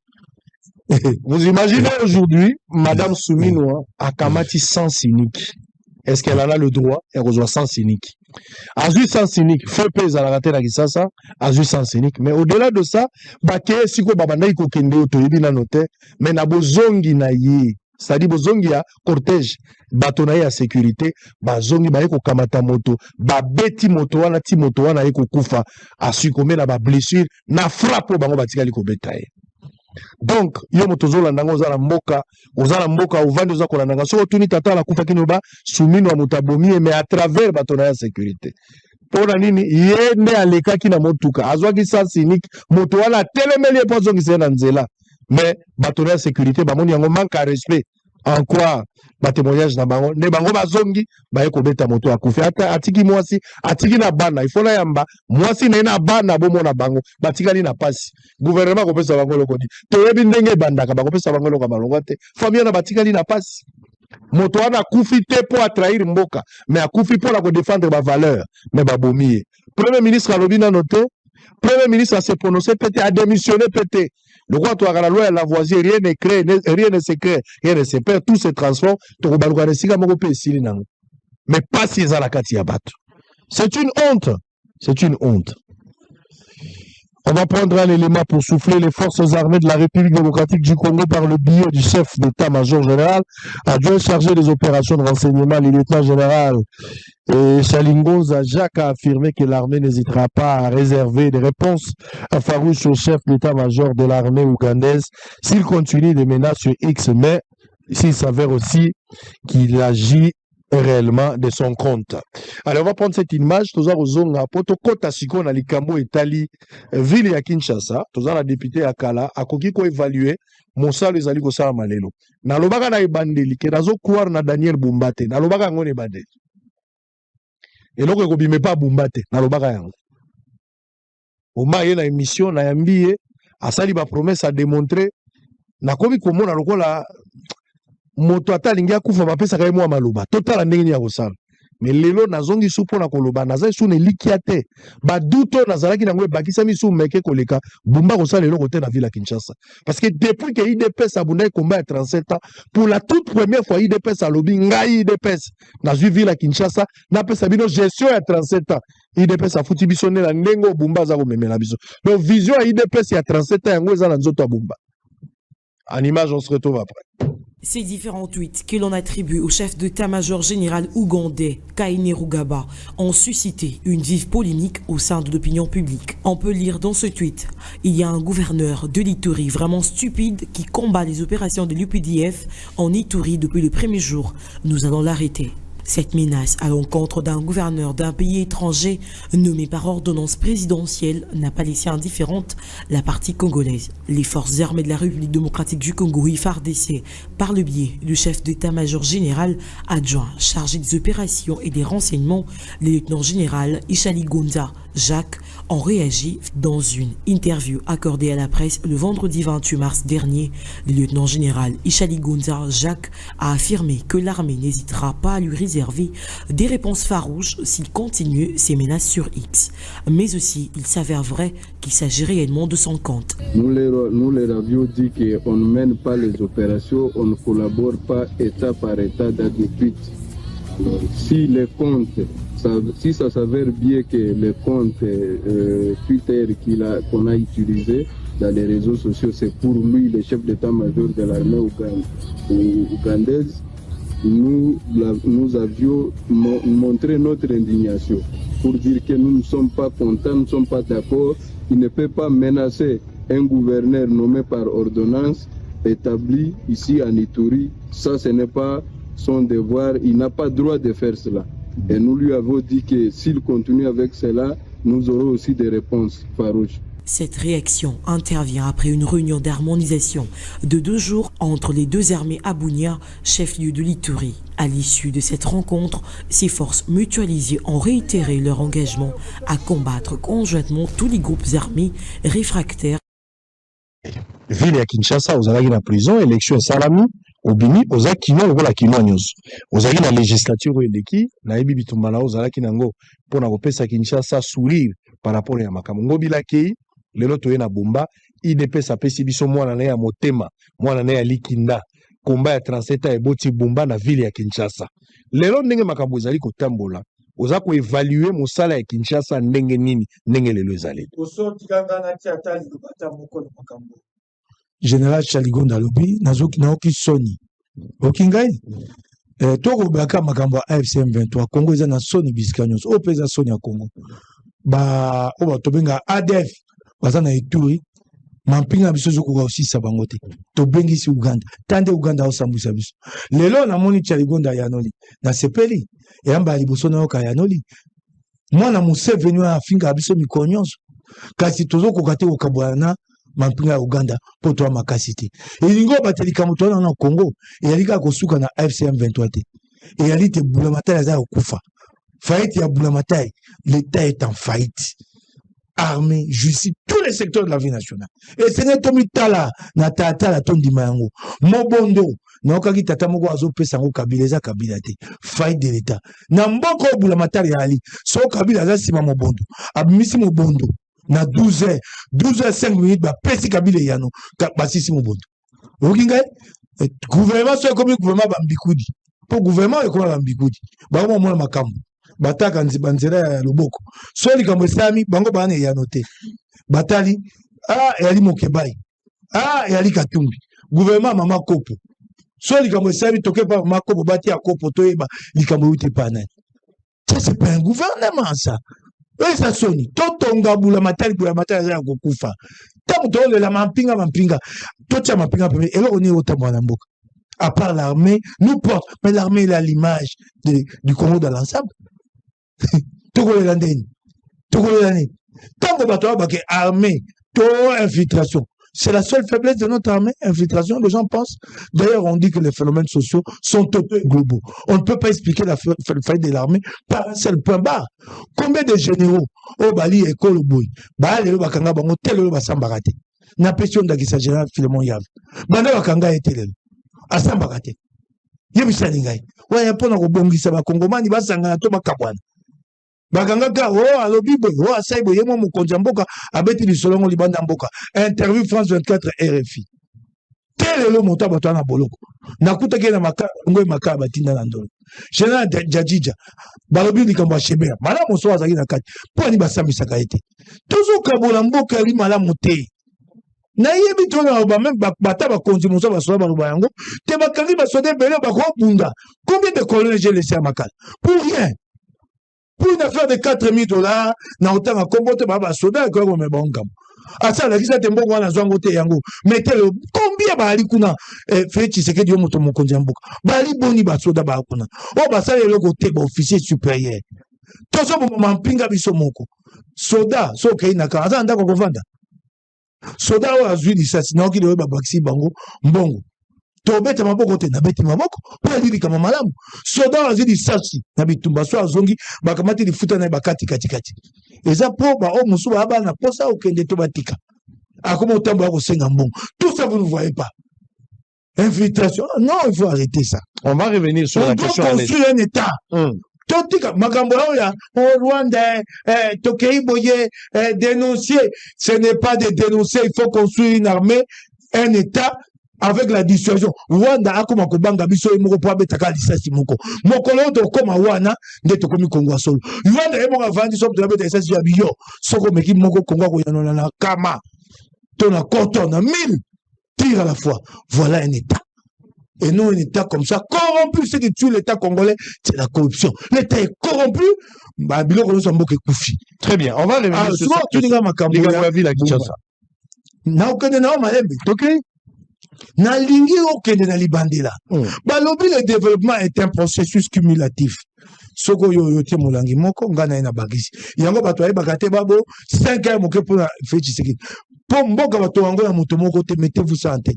Vous imaginez aujourd'hui Madame Souminoa akamati sans cynique. Est-ce qu'elle en a le droit? Elle reçoit sans cynique. Azui sans cynique, feu pèse à la rater à Kisasa, Azui sans cynique. Mais au-delà de ça, Baké, Siko Babanda, Iko Kende, Otoyebi na note, mais na bozongi na ye. C'est-à-dire bozongi a cortège, batonaye à sécurité, bazongi ba eko kamata moto, ba beti moto wana ti moto wana eko kufa, asukome na ba blessure, na frappe bango batika liko betaye. Donc yo motozola ndanga ozala mboka ovandi oza kolandanga soko tuni tata la kufa kino ba Soumino wa mutabomi mais à travers batona ya sécurité pona nini ye nde alekaki na motuka azwaki sans cynique moto wana telemeli po zongisa na nzela mais batona ya sécurité bamoni yango manque à respect en quoi ba témoignage na bango ne bango bazongi ba ekobeta moto akufi ata atiki mwasi atiki na bana ifona yamba mwasi na bana bomona bango batikali na pasi gouvernement kopesa bango lokodi toyebi ndenge bandaka bakopesa bango lokama longo te famille na batikali na pasi moto wana akufi te pour trahir mboka mais akufi pour la défendre ma valeur mais babomi premier ministre alobi nano te premier ministre a se prononcé pété a démissionné pété le roi toi la loi la voisie rien ne crée rien ne se crée rien ne se perd tout se transforme to baluka resika moko pe sili nango mais pas si za la kati ya bato c'est une honte. C'est une honte. On va prendre un élément pour souffler les forces armées de la République démocratique du Congo par le biais du chef d'état-major général, adjoint chargé des opérations de renseignement, le lieutenant général Chalingonza Jacques a affirmé que l'armée n'hésitera pas à réserver des réponses farouches au chef d'état-major de l'armée ougandaise s'il continue des menaces sur X, mais s'il s'avère aussi qu'il agit réellement de son compte. Alors on va prendre cette image, tous aux zonga poto kota siko na likambo etali ville ya Kinshasa, tous la député akala akoki ko évaluer mosalo ezali ko sala malelo. Na lobaka na ebandeli ke nazo kuar na Daniel Bumbate, na lobaka ngone bandeli. Eloko ko bime pa Bumbate, na lobaka yango. Oma ye na émission na yambiye asali ba promesse à démontrer na komi komona lokola moto atalingi akufa bapesaka ye mwa maloba totala ndenge ya kosala mais lelo nazongi su mpona koloba nazali su nelikia te baduto nazalaki nango ebakisami su meke koleka bumba kosala eloko te na ville ya Kinshasa parce que depuis que IDPS abundaki combat ya 37 ans pour la toute première fois IDPS alobi ngai IDPS nazwi ville ya Kinshasa napesa bino gestion ya 37 ans IDPS afuti biso nde na ndenge oyo bumba aza komemela biso donc vision ya IDPS ya 37 ans yango eza na nzoto ya bumba en image on se retrouve après. Ces différents tweets que l'on attribue au chef d'état-major général ougandais Kainerugaba ont suscité une vive polémique au sein de l'opinion publique. On peut lire dans ce tweet: il y a un gouverneur de l'Ituri vraiment stupide qui combat les opérations de l'UPDF en Ituri depuis le premier jour. Nous allons l'arrêter. Cette menace à l'encontre d'un gouverneur d'un pays étranger nommé par ordonnance présidentielle n'a pas laissé indifférente la partie congolaise. Les forces armées de la République démocratique du Congo, FARDC, par le biais du chef d'état-major général adjoint chargé des opérations et des renseignements, le lieutenant général Chalingonza Jacques, ont réagi dans une interview accordée à la presse le vendredi 28 mars dernier. Le lieutenant général Chalingonza Jacques a affirmé que l'armée n'hésitera pas à lui réserver des réponses farouches s'il continue ses menaces sur X. Mais aussi, il s'avère vrai qu'il s'agit réellement de son compte. Nous leur avions dit qu'on ne mène pas les opérations, on ne collabore pas État par État d'habitude. Si les comptes, si ça s'avère bien que les comptes Twitter qu'on a utilisés dans les réseaux sociaux, c'est pour lui, le chef d'état-major de l'armée ougandaise, nous avions montré notre indignation pour dire que nous ne sommes pas contents, nous ne sommes pas d'accord. Il ne peut pas menacer un gouverneur nommé par ordonnance établi ici en Ituri. Ça, ce n'est pas son devoir. Il n'a pas droit de faire cela. Et nous lui avons dit que s'il continue avec cela, nous aurons aussi des réponses farouches. Cette réaction intervient après une réunion d'harmonisation de 2 jours entre les deux armées à Bunia, chef-lieu de l'Ituri. À l'issue de cette rencontre, ces forces mutualisées ont réitéré leur engagement à combattre conjointement tous les groupes armés réfractaires. Ville ya Kinshasa, ozalaki na prison, élection salami, obimi, ozaki kino lokola kino nyonso. Ozalaki na législature eleki, na yebi bitumba na ozalaki nango pona kopesa Kinshasa sourire par rapport ya makambo. Ngobilaki lelo toye na Bumba, IDPS apesi biso mwana na ya motema, mwana na ya likinda. Komba ya 37 ans eboti Bumba na ville ya Kinshasa. Lelo ndenge makambo ezali kotambola, oza ko évaluer mosala ya Kinshasa ndenge nini, ndenge lelo ezali. Général Chalingonza lobi nazoki naoki soni. Okingai toko baka makambo ya AFC M23 Congo eza na soni bisika nyonso. O peza soni ya Congo. Ba oba tobenga ADF baza na Ituri. Mampinga biso zokoka osisa bango te. Tobengisi Uganda. Tande Uganda osambwisa biso. Lelo namoni Chalingonza yanoli. Na sepeli. Eyamba liboso na yoka yanoli. Mwana Museveni wa afinga biso mikonyonso. Kasi tozokoka te okabwana mampinga ya Uganda poto makasi te. Elingo batelika moto na Congo, eyalika kosuka na FCM 23 te. Eyalite Boulamatai aza okufa. Faillite ya Boulamatai, l'État est en faillite. Armée, justice, tous les secteurs de la vie nationale. Et ce n'est pas mitala na tata la tondi mayango. Mobondo na okaki tata moko azopesa ngo Kabila eza Kabila te faille de l'état na mboko obula matari ya ali so Kabila aza sima mobondo abimisi mobondo na 12h05 ba pesi Kabila yano basisi mobondo okinga gouvernement so comme gouvernement bambikudi po gouvernement ekoma bambikudi bango mona makambo bataka nzira ya loboko so likambo esami bango bana ya noté batali yali mokebai yali katumbi gouvernement mama kopo so likambo esami toke pa mama kopo bati ya kopo toyeba likambo ute panani ça c'est pas un gouvernement ça ça soni totonga bula matali ya kokufa tamu tole la mampinga totia mampinga pembe eloko ni otambo na mboka à part l'armée nous porte mais l'armée est à l'image du Congo dans l'ensemble tokolela ndeni tango bato ba ke armée to infiltration. C'est la seule faiblesse de notre armée, infiltration. Les gens pensent. D'ailleurs, on dit que les phénomènes sociaux sont globaux. On ne peut pas expliquer la faillite de l'armée par un seul point barre. Combien de généraux au Bali et Koloboy, Bali, Bakanga, Bango, Telo, Basambarate. Na question d'Agissa Général Philemon Yav. Banda Bakanga et Telo. Asambarate. Yebisa Ningai. Ouais, y'a pas de rebondissement. Bakongomani, Basanga, Toba Kabwan. Bakanga ka alobi boy asaibo yemo mokonzi mboka abeti lisolongo libanda mboka interview France 24 RFI telelo monta bato na boloko nakuta ke na maka batinda na ndolo Général Jadija balobi likambo shebera mala moso azaki na kati po ni basambisa kaite tozo kabola mboka ali mala mote na yebi tona ba même bata ba konzi moso basola ba yango te bakangi basode bele ba ko bunda combien de colonels j'ai laissé à Makala pour rien. Pour une affaire de $4,000, na autant à combote baba soda ko ko me bongam. Asa la kisa tembo wana zwango te yango. Metele combien ba ali kuna fechi seke dio moto mokonzi mboka. Ba ali boni ba soda ba kuna. O ba sale loko te ba officier supérieur. Toso bo mampinga biso moko. Soda so ke ina ka asa ndako kovanda. Soda o azwi lisasi na okile ba baxi bango mbongo. Tobete maboko te na beti maboko pa lili kama malamu soda azidi sasi na bitumba so azongi bakamati lifuta na bakati kati eza po ba o musuba aba na posa okende to batika akoma otambo ako senga mbongo tout ça vous ne voyez pas infiltration non il faut arrêter ça on va revenir sur la question on construire un état totika makambo ya Rwanda tokei boye dénoncer ce n'est pas de dénoncer il faut construire une armée un état avec la dissuasion. Rwanda akoma kobanga biso moko po abetaka lisasi moko. Mokolo to koma wana nde to komi Kongo solo. Rwanda emo avandi so to abeta lisasi ya biyo. Soko meki moko Kongo ko yanona na kama. To na koto na 1000 tirs à la fois. Voilà un état. Et non un état comme ça corrompu, c'est qui tue l'état congolais, c'est la corruption. L'état est corrompu, bah biloko so mboke kufi. Très bien, on va revenir sur ça. Tu diga makambo ya ville à Kinshasa. Na okende na malembe. OK? Na lingi okende na libandela balobi le développement est un processus cumulatif soko yo tie molangi moko ngana ina bagisi yango bato ayi bakate babo 5 ans moke pour fechi seki po mboka bato wango na moto moko te mettez-vous ça en tête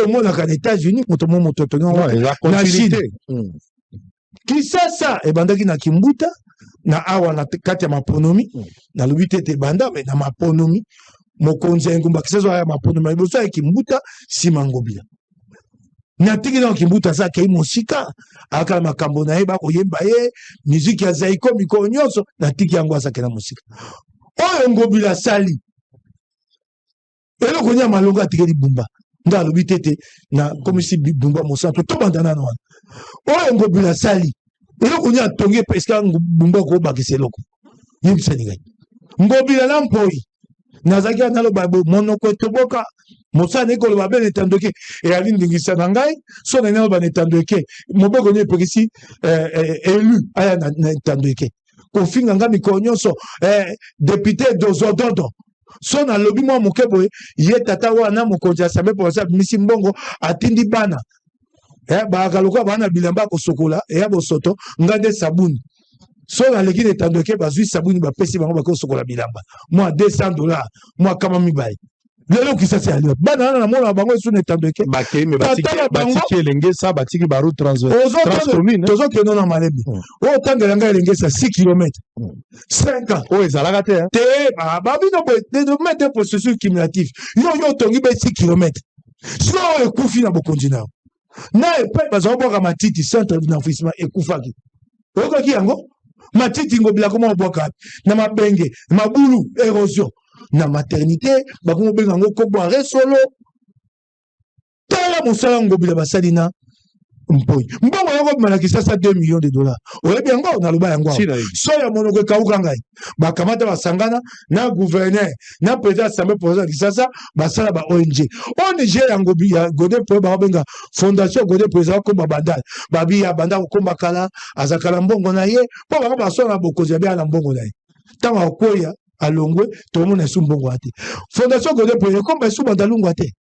mona ka États-Unis moto to la continuité Kisasa ebandaki na Kimbuta na awa na kati ya maponomi na lobite te banda mais na maponomi mokonzi ngumba kisezo ya mapono mayiboso ya Kimbuta simangobila natiki na Kimbuta za kei mosika aka makambo na yeba ko yemba ye musique ya zaiko miko nyonso natiki yango asake na mosika oyo ngobila sali elo konya malonga tikeli bumba nda lobite te na komisi bumba mosanto to bandana na wana oyo ngobila sali elo konya tonge peska bumba ko bakiseloko yebisani ngai ngobila na mpoi nazaki analo babo monoko toboka mosane ko loba ben etandoke e ali ndingisa na ngai so na nalo ba etandoke moboko nye pekisi élu aya na etandoke ko finga ngami ko nyonso député dozododo so na lobi mo mokebo ye tata wana mokonzi asambe pour ça misi mbongo atindi bana ba kaloka bana bilamba ko sokola ya bosoto ngande sabuni so na leki etandoke bazui sabuni ba pesi bango ba ko sokola bilamba moi $200 moi kama mibai lelo kisasi ali bana na mona bango so etandoke bakei me batiki elenge sa batiki ba route transcommune tozo ke non na malembe o tangela nga elenge sa 6 km 5 ans o ezalaka te ba bino de mettre un processus cumulatif yo tongi be 6 km so ekufi na bokonzi na Na epai bazobwaka matiti centre d'enfouissement ekufaki. Okaki yango matiti ngobila koma obwaka na mabenge mabulu érosion na maternité bakomo benga ngo kobwa solo tala musala ngobila basalina mpoi mbongo yoko malakisa sa 2 millions de dollars oyebi yango na loba yango so ya monoko kauka ngai bakamata basangana na gouverneur na président assemblée provinciale Kisasa basala ba ONG yango ya Godé po ba benga fondation Godé président ko babandal babi ya banda ko makala azakala mbongo na ye po ba basona bokozi ya na mbongo na ye tanga okoya alongwe to mona su mbongo ate fondation Godé président ko ba su bandalungu ate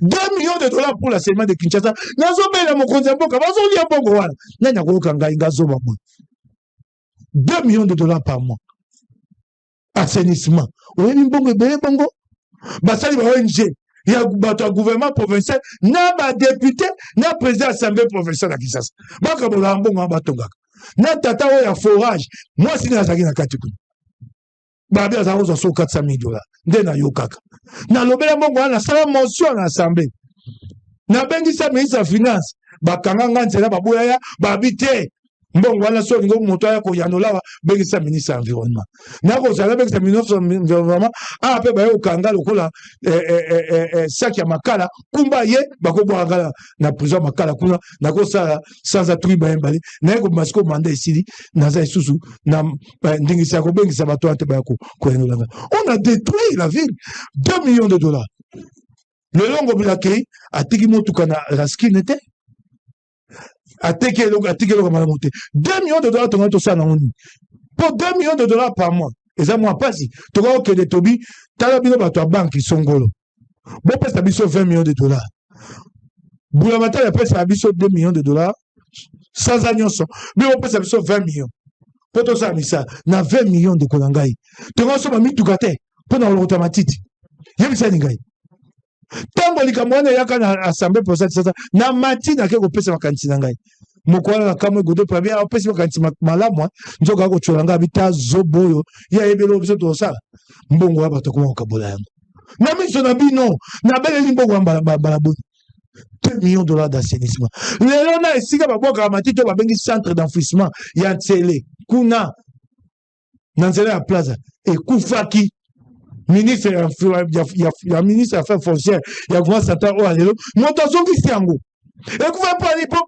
2 millions de dollars pour la semaine de Kinshasa. Nazobela mokonzi mboka bazoli ya bongo wana. Nanya ko ngai ngazoba mo. 2 millions de dollars par mois. Assainissement. Oyebi mbongo ebele bongo. Basali ba ONG ya bato gouvernement provincial na ba député na président assemblée provinciale à Kinshasa. Baka bola mbongo batongaka. Na tata o ya forage. Moi sina azaki na kati kuna. Babi azaroza so 400,000 dollars. Ndena yokaka. Na lobela mbongo wana sala mention na assemblée. Na bengisa ministre ya finance bakanga nganzela baboya ya babite mbongo wana so ngo moto ya ko yanola bengisa ministre environnement. Na ko sala bengisa ministre environnement a pe ba yo kanga lokola sac ya makala kumba ye bakobwa ngala na prison makala kuna na ko sala sans atri ba mbali na ko masko manda isili na za isusu na ndingisa ko bengisa bato ante ba ko yanola. On a détruit la ville 2 millions de dollars. Le longo bilakei atiki motuka na raski nete ateke lo malamote 2 millions de dollars tonga to sana oni pour 2 millions de dollars par mois eza moi pasi toka ke de tobi tala bino bato ya banque songolo bo pesa biso 20 millions de dollars bula matala pesa biso 2 millions de dollars sans agnoso bi bo pesa biso 20 millions poto sa misa na 20 millions de konangai tonga so mami tukate pona lo matiti yebisa ngai tango likambo wana yaka na assemblée provinciale sasa na matina ke ko pesa makanisi na ngai mokola na kamwe Godé premier a pesa makanisi malamu nzoka ko tsolanga bita zoboyo ya ebelo biso to sala mbongo wa bato ko kabola yango na miso na bino na bele mbongo mbala bo 2 millions de dollars d'assainissement lelo na esika baboka matito babengi centre d'enfouissement ya Ntsele kuna na Ntsele ya plaza ekufaki ministre ya ministre affaires foncières ya gouvernement central o alelo moto azongisi yango ekufa pa ni pok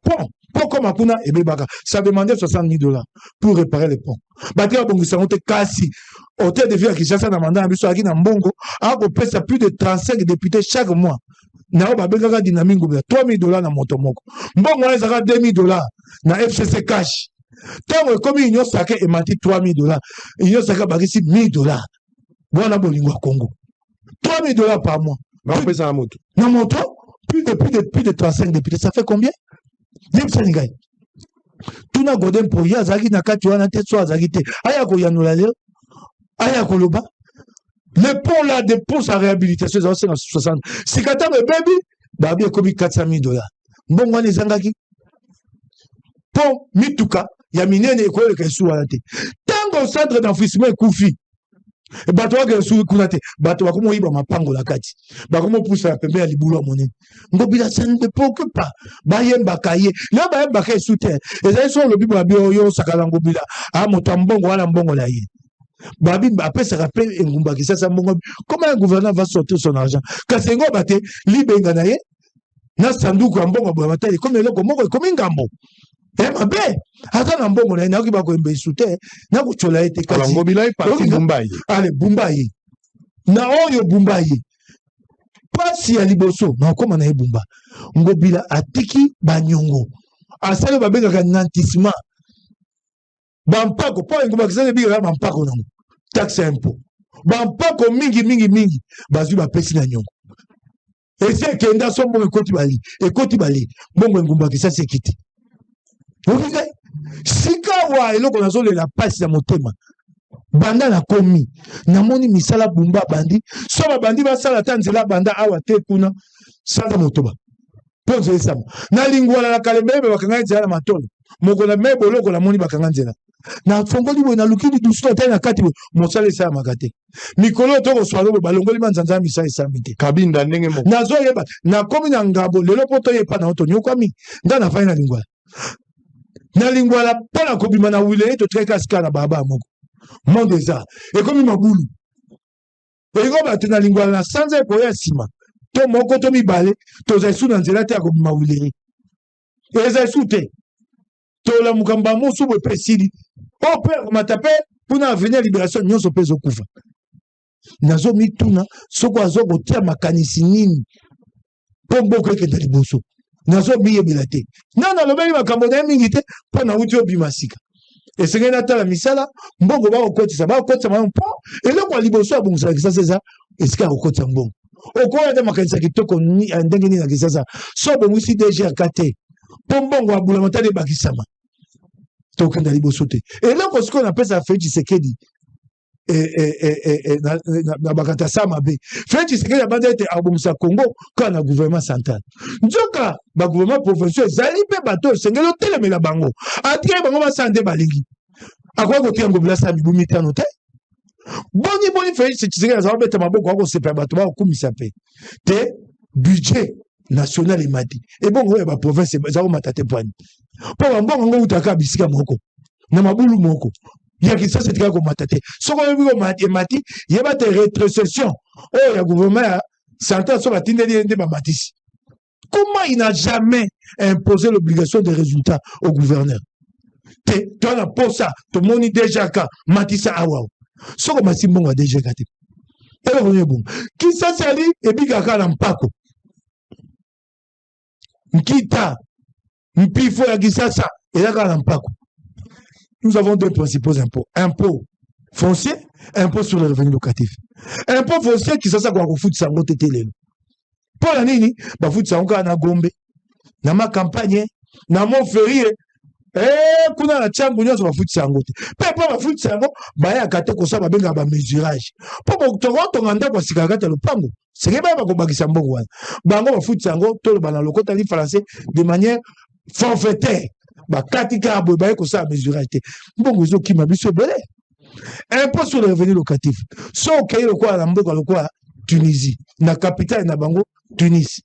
pont comme kuna ebebaka ça demandait 60,000 dollars pour réparer les ponts batia bongisa ngote kasi hôtel de ville à Kinshasa na mandat biso aki na mbongo a ko pesa plus de 35 députés chaque mois na ba bengaka dynamique ngobela 3,000 dollars na moto moko mbongo na ezaka 2,000 dollars na FCC cash tango ekomi union sacré emati 3,000 dollars union sacré bakisi 1,000 dollars. Voilà Bolingo Congo. 3,000 dollars par mois. Na moto, plus de 35 députés. Ça fait combien? Tout na Godé pour ya zaki na kati wana te so azaki te. Aya ko yanula leo. Aya ko loba. Le pont là de pour sa réhabilitation c'est 60. Si kata me baby, babi ekobi 400,000 dollars. Mbongo wana ezangaki. Pont mituka ya minene ekoyo ke su wana te. Tango centre d'enfouissement ekufi. Bato wake suri kuna te bato bakomo yiba mapango la kati bakomo pusa ya pembe ya libulu ya monene ngobila ça ne préoccupe pas bayemba kaye là bayemba kaye soutien ezali so lobi babi oyo sakala ngobila a moto mbongo wala mbongo la ye babi apesa rappel engumba Kisasa mbongo comment un gouverneur va sortir son argent kasengo bate libenga na ye na sanduku ya mbongo bwa matali comme eloko moko comme ngambo mabe ata na mbongo na yaki bako embe soutien na kuchola ete kasi ngobila e parti Bumbaye ale Bumbaye na oyo Bumbaye pasi ya liboso na koma na ebumba ngobila atiki banyongo asale babengaka nantissement bampako po ngobila kisane biga bampako nango taxe impôt bampako mingi bazwi bapesi na nyongo ese kenda so mbongo ekoti bali mbongo ngomba kisase kiti okikai sika wa eloko nazole la pasi ya motema banda na komi namoni misala bumba bandi so bandi basala tanzela banda awa te kuna sala motoba ponzo esama na lingwala la kalembebe bakanga nzela na matolo moko na mebo loko na moni bakanga nzela na fongoli boye na lukidi dusu na tali na kati boye mosala esalamaka te mikolo tokoswala boye balongoli manzanza ya misala esalami te kabinda ndenge moko nazoyeba nakomi na ngabo lelo mpo toyepa na tonyokami nga nafai na lingwala mpo na kobima na wileye totikaki asika na baba moko monde eza ekomi mabulu elingo bato na lingwala na sanza ekoya nsima to moko to mibale tozali su na nzela te ya kobima wileye ezali su te tolamuka mbamusu boye mpe esili o mpe akomata mpe mpona avenir ya libération nyonso mpe ezokufa nazomituna soko azokotia makanisi nini mpo mboka ekenda liboso nazomiyebela te nana alobeli makambo na ye mingi te mpo nauti obima sika esengeli natala misala mbongo bakokotisa mayo mpo eloko ya liboso abongisaka kisasa eza esika ya kokotisa mbongo okoya te makanisi ya kitoko ndenge nini na kisasa so obongisi DGRK te mpo mbongo abulama tali ebakisama tokenda liboso te eloko sikoyo napesa Félix Tshisekedi na bakata sa mabe Félix Tshisekedi abanda ete abomisa Congo kaka na gouvernement central nzoka bagouvernement provincial ezali mpe bato esengeli otelemela bango atikali bango basala nde balingi akoki kotia ngo bilasa ya mibu mitano te boni Félix Tshisekedi azala beta maboko akosepela bato bakokumisa mpe te budget national emati ebongo oyo ya baprovince eza komata te pwani mpo bambongo ngo utaka bisika moko na mabulu moko ya kisasa etikali komata te soko oyebi emati yeba te rétrocession oyo ya gouvernement ya central so batindeli ye nde bamatisi. Comment il n'a jamais imposé l'obligation de résultat au gouverneur? Tu as pour ça, tout le monde déjà qu'à Matissa Awa. Ce que Massi Bonga déjà gâté. Et le premier bon. Qui ça s'allie et puis Kaka Lampako. Nkita. Mpifo ya Gisasa et la Lampako. Nous avons deux principaux impôts. Impôt foncier, impôt sur le revenu locatif. Impôt foncier qui s'est quoi fout ça ngote télé. Pour la nini, ba fout ça encore na Gombe. Na ma campagne, na mon férié. Kuna na changu nyoso ba fout ça ngote. Pepa ba fout ça ngo, ba ya kate ko sa ba benga ba mesurage. Po bo to nganda ko sikaka te lopango. C'est ba ko bakisa mbongo wana. Bango ba fout ça ngo to ba na lokota li français de manière forfaitaire. Ba katika bo ba ko sa mesurage te. Mbongo zo ki mabiso belé. Impôt sur le revenu locatif. So kayi lokwa na mboka lokwa Tunisie, na capitale na bango Tunis.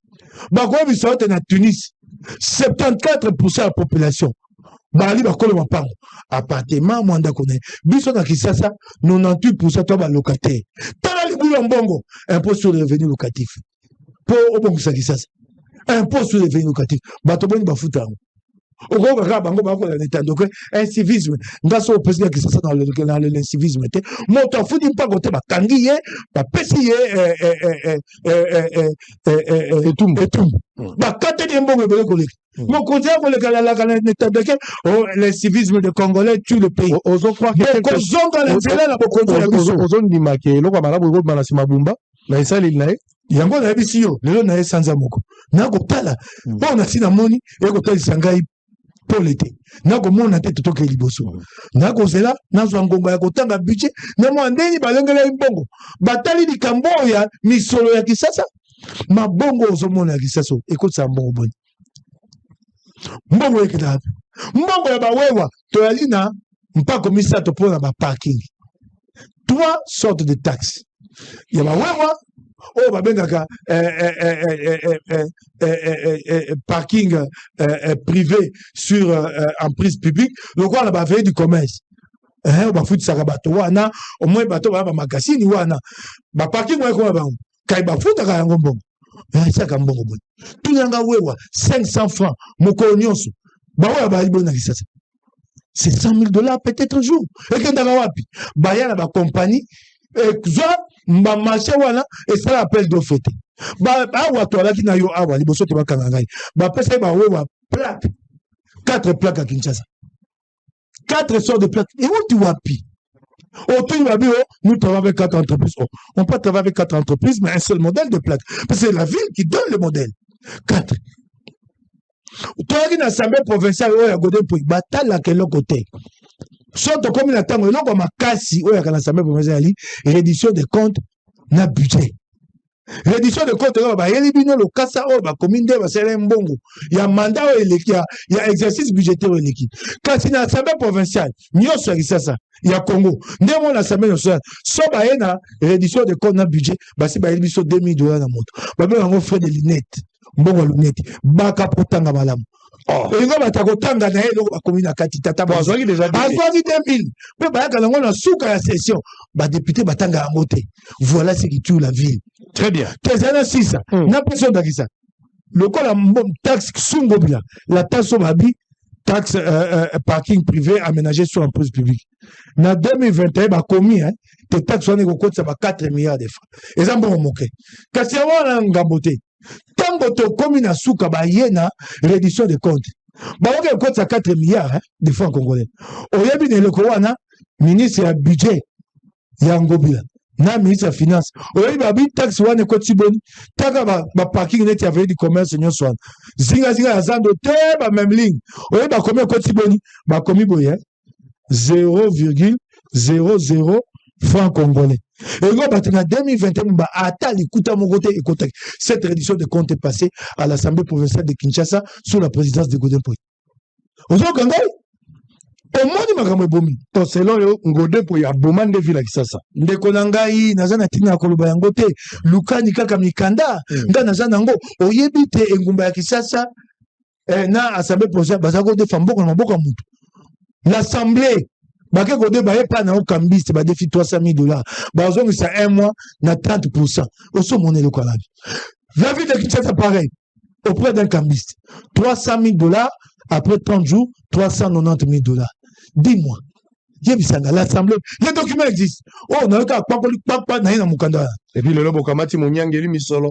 Bango bisote na Tunis. 74% de la population. Bali bakolo mapango. Appartement mwanda kone. Biso na Kisasa 98% to ba locataire. Tala libulu mbongo. Impôt sur le revenu locatif. Pour obongo sa Kisasa. Impôt sur le revenu locatif. Bato boni bafuta. Oko kaka bango bako na l'état donc un civisme ngaso opesi ki ça dans le civisme te moto afudi mpa kote ba kangi ye ba pesi ye etum ba kate de mbongo bele koleka mon côté ko le kala la kana l'état donc le civisme de congolais tue le pays ozo croire que ko zonga la nzela na bokonzi ya biso ozo ndima ke loko malabu ko bana sima bumba na isali nae yango na bisi yo lelo na esanza moko na ko tala bon na sina moni e ko tali sangai pour l'été. Na ko mona te totoke liboso. Na ko zela na zo ngonga ya kotanga budget na mo ndeni balengela imbongo. Batali likambo ya misolo ya Kisasa. Mabongo ozo mona ya Kisasa ekotsa mbongo boni. Mbongo ekita. Mbongo ya bawewa to yalina mpako misato pona ba parking. 3 sortes de taxes. Ya bawewa oh babengaka parking privé sur emprise publique le quoi la bavée du commerce ba futi saka bato wana au moins bato ba magazine wana ba parking wa ko ba kai ba futa ka yango mbongo saka mbongo bon tunyanga wewa 500 francs moko nyonso ba wa ba ibona Kisasa c'est $100,000 peut-être jour et que ndaka wapi ba yana ba compagnie mba marché wana et ça appelle d'offre ba awa to alaki na yo awa liboso te bakanga ngai ba pesa ba wewa plaque 4 plaques à Kinshasa 4 sortes de plaques et où tu wapi autour va bio nous travaillons avec 4 entreprises on peut travailler avec 4 entreprises mais un seul modèle de plaque parce que c'est la ville qui donne le modèle 4 toi qui na assemblée provinciale oya godé pour batala quel côté Soto comme la tango eloko makasi oyo kana sambe provincial réduction des comptes na budget Réduction de compte, le kasa o ba commune ba sele mbongo. Il y a mandat o eleki, il y a exercice budgétaire o eleki. Quand il y a l'Assemblée provinciale, nyoso ya ça, il y a Congo. Ndemo l'Assemblée nationale, so ba yena réduction de compte na budget, ba si ba yeli biso $2,000 na moto. Ba be ngo frais de lunettes, mbongo lunettes, baka potanga malamu. Oh, et nga batakotanga na eloko ba commune akati tata ba azwaki déjà 2000. Pe ba yaka ngo na suka ya session, ba député batanga ya moté. Voilà ce qui tue la ville. Très bien. Tezana 6, na personne d'akisa. Le col a taxe Sungobila, la taxe au Mabi, taxe parking privé aménagé sur l'emprise publique. Na 2021, bah commis, hein, tes taxes sont négociées, ça va 4 milliards de francs. Et ça m'a moqué. Quand c'est un ngaboté, tant que tu commis na souka, bah yena réduction de comptes. Bah ok, compte ça 4 milliards hein, de francs congolais. Au début de l'Ekowana, ministre du budget, Yangobila. Na ministre des Finances. Oyebi babi taxe wane koti boni. Taka ba parking net avait du commerce nyonso wana. Zinga ya zando te ba même ligne. Oyebi ba combien koti boni? Ba komi boye 0,00 francs congolais. Et go batina 2021 ba ata likuta mokote ekotek. Cette réduction de compte est passée à l'Assemblée provinciale de Kinshasa sous la présidence de Godin Poy. Ozo kangai? Omoni makambo ebomi. To selon yo ngode po ya bomande vila kisasa. Ndeko na ngai naza na tina koloba yango te. Lukani kaka mikanda. Nga naza nango oyebi te engumba ya kisasa na assemblée provinciale bazako de famboko na maboko mutu. L'assemblée bake kode ba yepa na okambiste ba défi $300,000. Bazongi ça un mois na 30%. Oso monelo kwa la vie. La vie de Kinshasa pareil. Auprès d'un cambiste. $300,000 après 30 jours, $390,000. Dis-moi. L'Assemblée, les documents existent. Oh, on a pas na mukanda. Et puis le lobo kamati monyangeli misolo.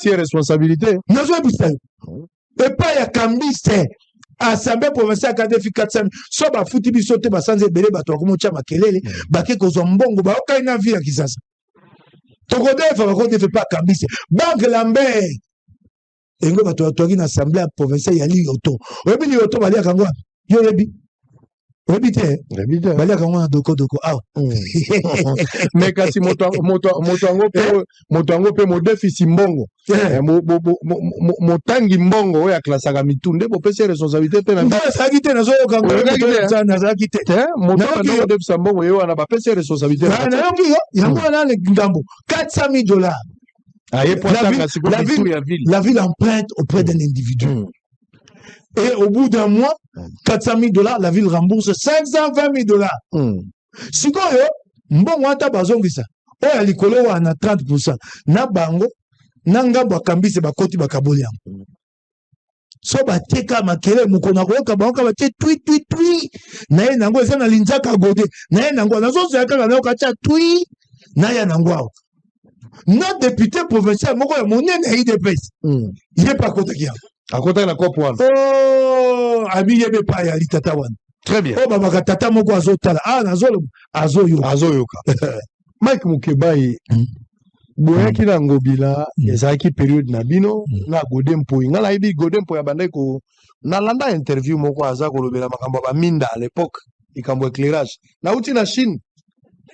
C'est responsabilité. Et pas ya cambiste. Assemblée provinciale kadefi 400. So ba futi bisote ba sanze belé ba to ko mocha makelele, ba ke ko zombongo ba okai na vie ya kisasa. Tokode fa ba ko defi pas cambiste. Banque Lambert. Engo ba to na assemblée provinciale ya li auto. Oyebi li auto ba li akangwa. Yo rebi. Rebite, bali akangwa doko ah. Mais kasi motango pe mo déficit mbongo. Motangi mbongo oya klasaka mitunde bo pese responsabilité pe na. Ndala sagite na zo kangwa na sagite. Motango déficit mbongo yo na ba pese responsabilité. Na yango yango na le ngambo $400,000. La ville emprunte auprès d'un individu. Et au bout d'un mois, $400,000, la ville rembourse $520,000. Si quoi, mbongo ata bazongisa. Oya likolo wana 30%. Na bango, na ngambo akambise bakoti bakaboli yango. So bateka makele mukona koyoka bango ba te twi. Na ye nango eza na linzaka gode. Na ye nango nazo zaka na yo kacha twi. Na ya nango. Notre député provincial moko ya monene ya IDPS. Il est pas côté kia. À côté de la COP 1. Oh, ami yebe pa ya litata wana. Très bien. Oh baba tata moko azotala. Ah nazolo azoyoka. Mike Mukebai boyaki na ngobila ezaki période na bino na Godin Poy. Ngala ibi Godin Poy abandai ko na landa interview moko aza kolobela makambo ba minda à l'époque ikambo éclairage. Na uti na Chine.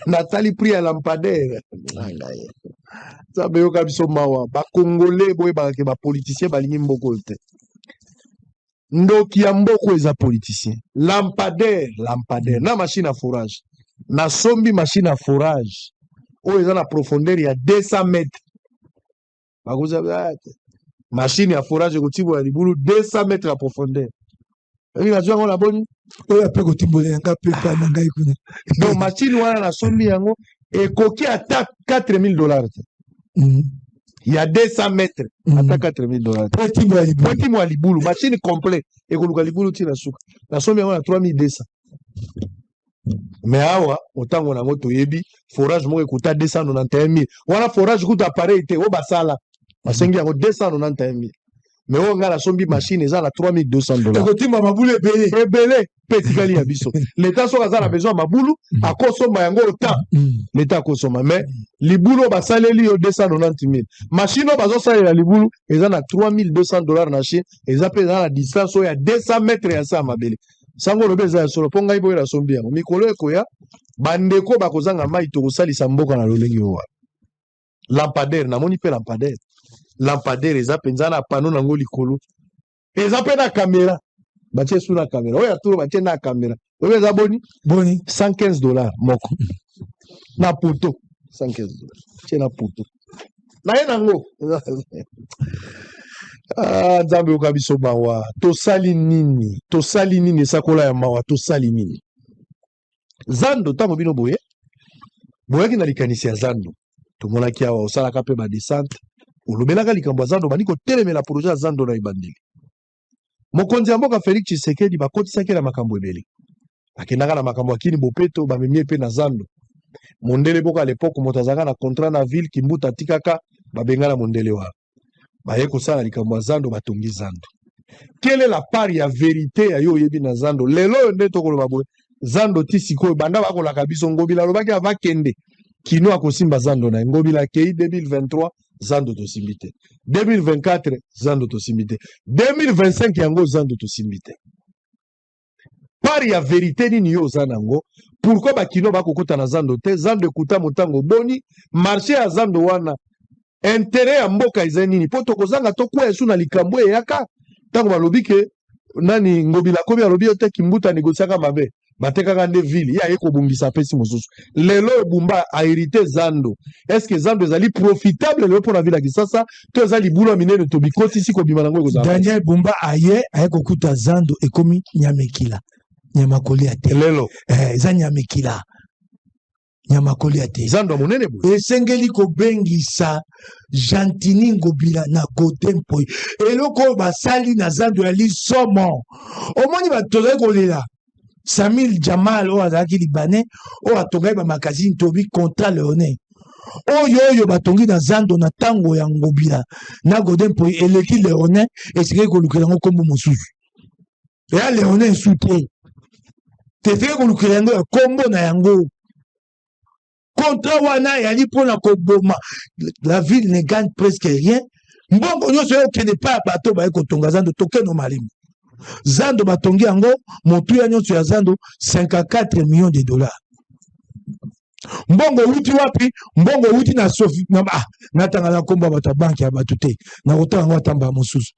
Nathalie prix à lampadaire. Ça be yoka biso mawa ba congolais boy ba ke ba politicien ba lingi mboko te. Ndoki ya mboko eza politicien. Lampadaire na machine à forage. Na sombi machine à forage. O eza na profondeur ya 200 mètres. Ba koza machine à forage ko tibo ya libulu 200 mètres à profondeur. Et la joie on la bonne. Oya pe ko tibo ya nga pe pa na ngai kuna. Donc machine wana na sombi yango et koki attaque $4,000. Il y a 200 mètres, attaque $4,000. Petit mois libulu, machine complète. Et qu'on a libulu tira souka. La somme est à 3,200. Mais awa, autant on a moto yebi, forage mo ekuta 291,000. Voilà forage coûte appareil te o basala. Masengi yango 291,000. Mais on a la sombi machine eza na $3,200. Ekotima mabulu ebele petit gali ya biso. L'état so kaza na besoin mabulu akosoma yango autant. L'état akosoma mais libulu basaleli yo 290,000. Machine o bazosalela libulu eza na $3,200 na Chine, eza pe eza na distance ya 200 mètres ya sa mabele. Sango lobe eza solo ponga ibo la sombi yango. Mikolo ekoya bandeko bakozanga mai to kosalisa mboka na lolenge yo. lampadaire namoni pe lampadaire eza penza na panneau nango likolo eza pe na caméra batie sous na caméra oya turo batie na caméra oyo eza boni $115 moko na poto $115 tie na poto na ye nango nzambe oka biso mawa tosali nini esakola ya mawa tosali nini zando ntango bino boyaki na likanisi ya zando tomonaki awa osalaka mpe badescente olobelaka likambo ya zando bandi kotelemela projet ya zando na ebandeli mokonzi ya mboka Félix Tshisekedi bakotisaki na makambo ebele akendaka na makambo ya kini bopeto bamemie mpe na zando mondele boka à l'époque moto azalaka na contrat na ville kimbuta tikaka babenga na mondele wana baye kosala likambo ya zando batongi zando quelle est la part ya vérité ya yo oyebi na zando lelo oyo nde tokoloba boye zando ti sikoyo banda bakolaka biso ngobila alobaki avakende kino akosimba zando na ngobila akei 2023 zando tosimbi te 2024 zando tosimbi te 2025 yango zando tosimbi te part ya vérité nini yo oza nango pourquoi bakino bakokota na zando te zando ekuta motango boni marché ya zando wana intérêt ya mboka eza nini po tokozanga tokwa esu na likambo eyaka ntango balobi ke nani ngobila komi alobi yo te kimbuta negosiaka mabe batekaka nde ville ye aye kobungisa apesi mosusu lelo ebumba ahérité zando estce zando ezali profitable lelo mpona ville ya kisasa to eza libula minene tobikotisi kobima nango ekozala Daniel Bumba aye kokuta zando ekomi nyamekila nyamakoli ya te lelo eza nyamekila nyamakoli ya te zando monene boye esengeli kobengisa Jantini Ngobila na kote mpoi eloko oyo basali na zando ya lisomo omoni batozali kolela Samil Jamal oyo azalaki libanais oyo atongaki bamakazini tobi contrat leone oyo batongi na zando na tango ya Ngobila na Godin mpoi eleki leone esengeli kolukela yango kombo mosusu eya leone esu te tesengeli kolukela yango ya kombo na yango contrat wana yali mpona koboma la ville ne gagne presque rien mbongo nyonso oyo okende pa ya bato baye kotonga zando tokeno malimo zando batongi yango motu ya nyonso ya zando 54 millions de dollars mbongo wuti wapi mbongo wuti na sofi natanga na kombo bato ya banki ya bato te na kotanga yango atamba mosusu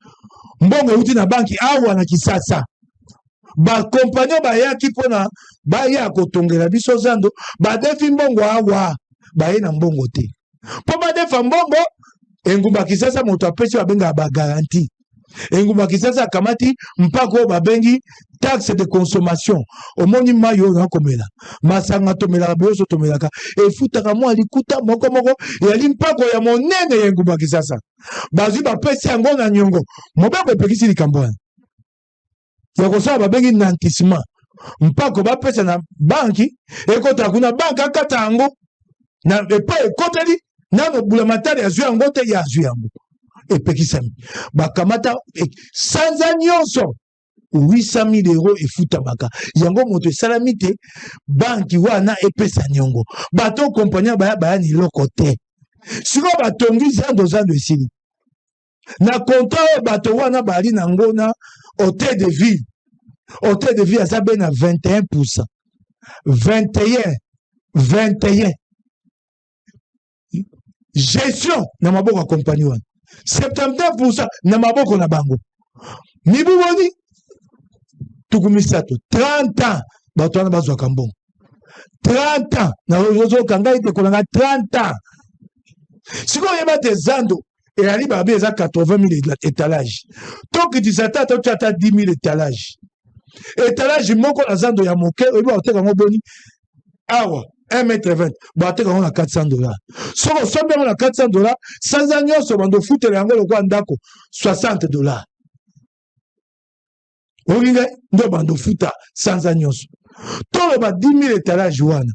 mbongo wuti na banki awa na Kisasa bakompagnon bayaki mpona baya kotongela biso zando badefi mbongo awa baye na mbongo te mpo badefa mbongo engumba Kisasa moto apesi babengaka bagaranti engumba Kisasa akamati mpaka oyo babengi taxe de consommation omoni mai oyo nakomela masanga tomelaka biyoso tomelaka efutaka mwa likuta moko yali mpako ya monene ya engumba Kisasa bazwi bapesi yango na nyongo mobeko epekisi likambo wana ya kosala babengi nantissement mpako bapesa na banki ekotaka kuna banki akata yango na epai ekoteli nano bulamatari azwi yango te ye azwi yango epekisami bakamata sanza nyonso 800 000 euros efutamaka yango moto esalami te banki wana epesa nyongo bato kompagnia baya niloko te siko batongi zando esili na kontra oyo bato wana bali nango na hôtel de ville aza be na 21% 21 gestion na maboko ya kompagnie wana 79% na maboko na bango mibu boni tuku misato 30 ans bato wana bazwaka mbongo 30 ans na ozokanga ite kolanga 30 ans sikoyo oyeba te zando eyali babi eza 80 000 étalage tokitisa ta totiata 10 000 étalage étalage moko na zando ya moke oyebi bakoteka yango boni awa 1,20 m bateka yango na $400 soko osombi yango na $400 sanza nyonso bando futela yango lokwa ndako $60 olinga ndo bando futa sanza nyonso toloba 10 000 étalage wana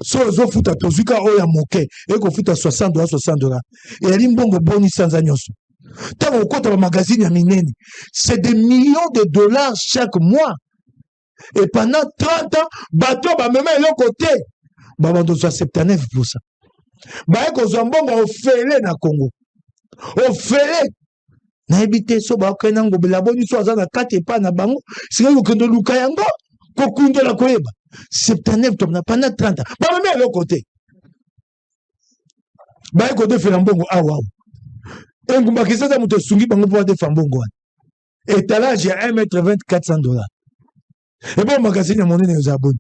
so ozofuta tozwika oyo ya moke ekofuta $60 eyali mbongo boni sanza nyonso ntango okota bamagazine ya minene c'est des millions de dollars chaque mois et pendant 30 ans bato bamema eloko te babando zwa 79% baye kozwa mbongo ofele na Congo ofele nayebi te so bakokende na Ngobila boni so aza na kati epa na bango sika kokende luka yango kokundola koyeba 79 pendant 30 ans bamema eloko te baye ko defela mbongo awa engumba kisasa moto sungi bango po defa mbongo wana étalage ya 1,20 m 400 $. Et bon magazine ya monene yo zaboni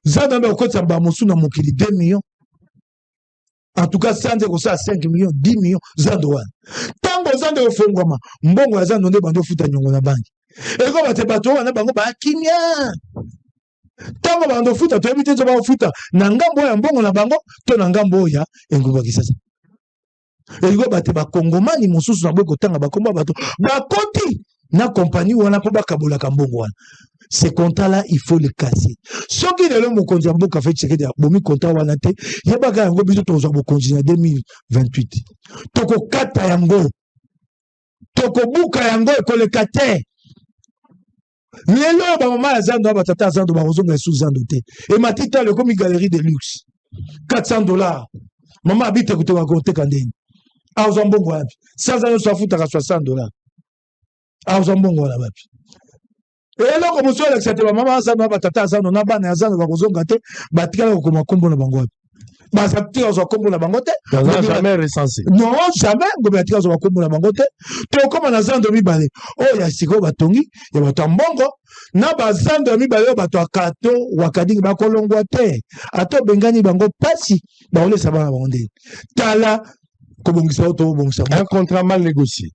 zanda ba ko tsamba mosu na mokili 2 millions. En tout cas sanze ko sa 5 millions 10 millions zando wana tango zando yo fongwama mbongo ya zando nde bando futa nyongo na banki eko bate bato wana bango ba kimia tango bando futa to ebite zo ba futa na ngambo ya mbongo na bango to na ngambo ya engumba kisasa eko bate ba kongomani mosusu na boye kotanga ba komba bato ba koti na compagnie wana po bakabola ka mbongo wana. Ces contrats-là, il faut les casser. Ce qui est là, mon contrat, mon fait, c'est que mon contrat, on a été, il y a pas qu'un gros budget, on a mon contrat en 2028. Toko kata yango, toko buka yango, et le kate. Lelo, ba maman, zando, ba tata, zando, ba rozonga, sous zando, te. Et ma tita, le comme galerie de luxe. $400. Maman habite à côté de la côté candéine. Ah, aux ambons, sans anneaux, ça fout à $60. Ah, aux ambons, là, babi. Et là, comme ça, accepté maman, ça n'a pas tata, ça n'a pas n'a ça n'a pas besoin gâté, batika comme un combo na bango. Bah ça tire sur combo na bango te. Jamais recensé. Non, jamais. Comme batika sur combo na bango te. To comme na zando mi balé. Oh ya siko batongi, ya batambongo. Na bazando mi balé bato akato wakadingi bakolongwa te. Ato bengani bango pasi. Ba ole ça va bonde. Tala kobongisa auto bongisa. Un contrat mal négocié.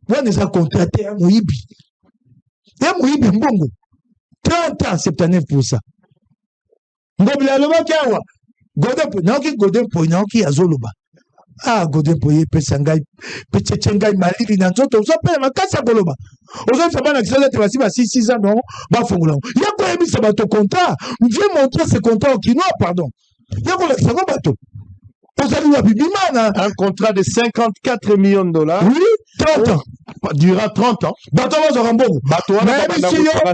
Moi les a contraté à Moibi. Et Moïbi Mbongo, 30 ans, 79%. Ngobila loba kiawa, Godin po, naoki azoloba. Ah, Godin po, pesangai, pechengai, malili, nanzoto, ozo pe, makasa goloba. Ozo sabana kisala te basi ba 6 ans, non, ba fongula. Yako ebi sabato contrat, viens montrer ce contrat au Kinois, pardon. Yako la kisago bato. Un contrat de $54 millions. Oui, 30 ans. Durant 30 ans. Bato mais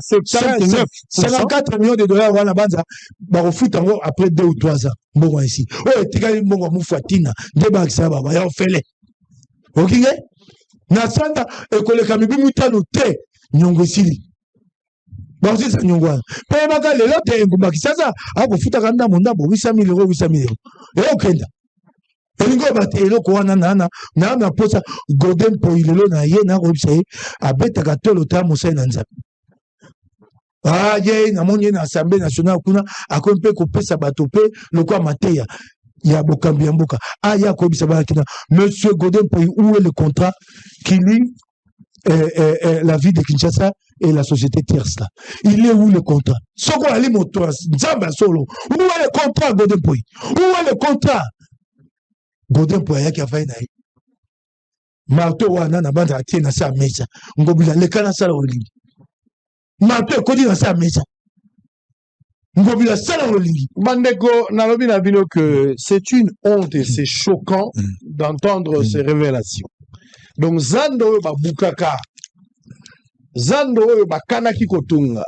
54 millions de dollars wana banza ba foot après 2 ou 3 ans. Bon ici. Oh, tikali mbongo mufatina, ndeba kisaba ba ya fele. Okinge? Na sanda ekoleka mibimu tano te nyongo sili. Ba sisa nyongo. Pe baka lelo te ngumba kisasa akofuta kanda monda bo 800 000 €, 800 000 €. Et okenda. Elingo bate eloko wana na posa Godin po ilelo na ye na robisa ye abeta katolo ta musa na nzambe. Ah ye na moni na Assemblée nationale kuna akompe kopesa bato pe lokwa mateya ya bokambi ya mboka. Ah ya kobisa ba kina monsieur Godin po où est le contrat qui lie la vie de Kinshasa et la société tierce là. Il est où le contrat? Soko ali moto nzamba solo. Où est le contrat Godin po? Où est le contrat? Godin po yaki afai na ye. Marto wana na banda atie na sa mesa. Ngobila leka na sala olingi. Marto kodi na sa mesa. Ngobila sala olingi. Bandeko nalobi na bino que c'est une honte et c'est choquant d'entendre ces révélations. Donc zando ba bukaka. Zando ba kanaki kotunga.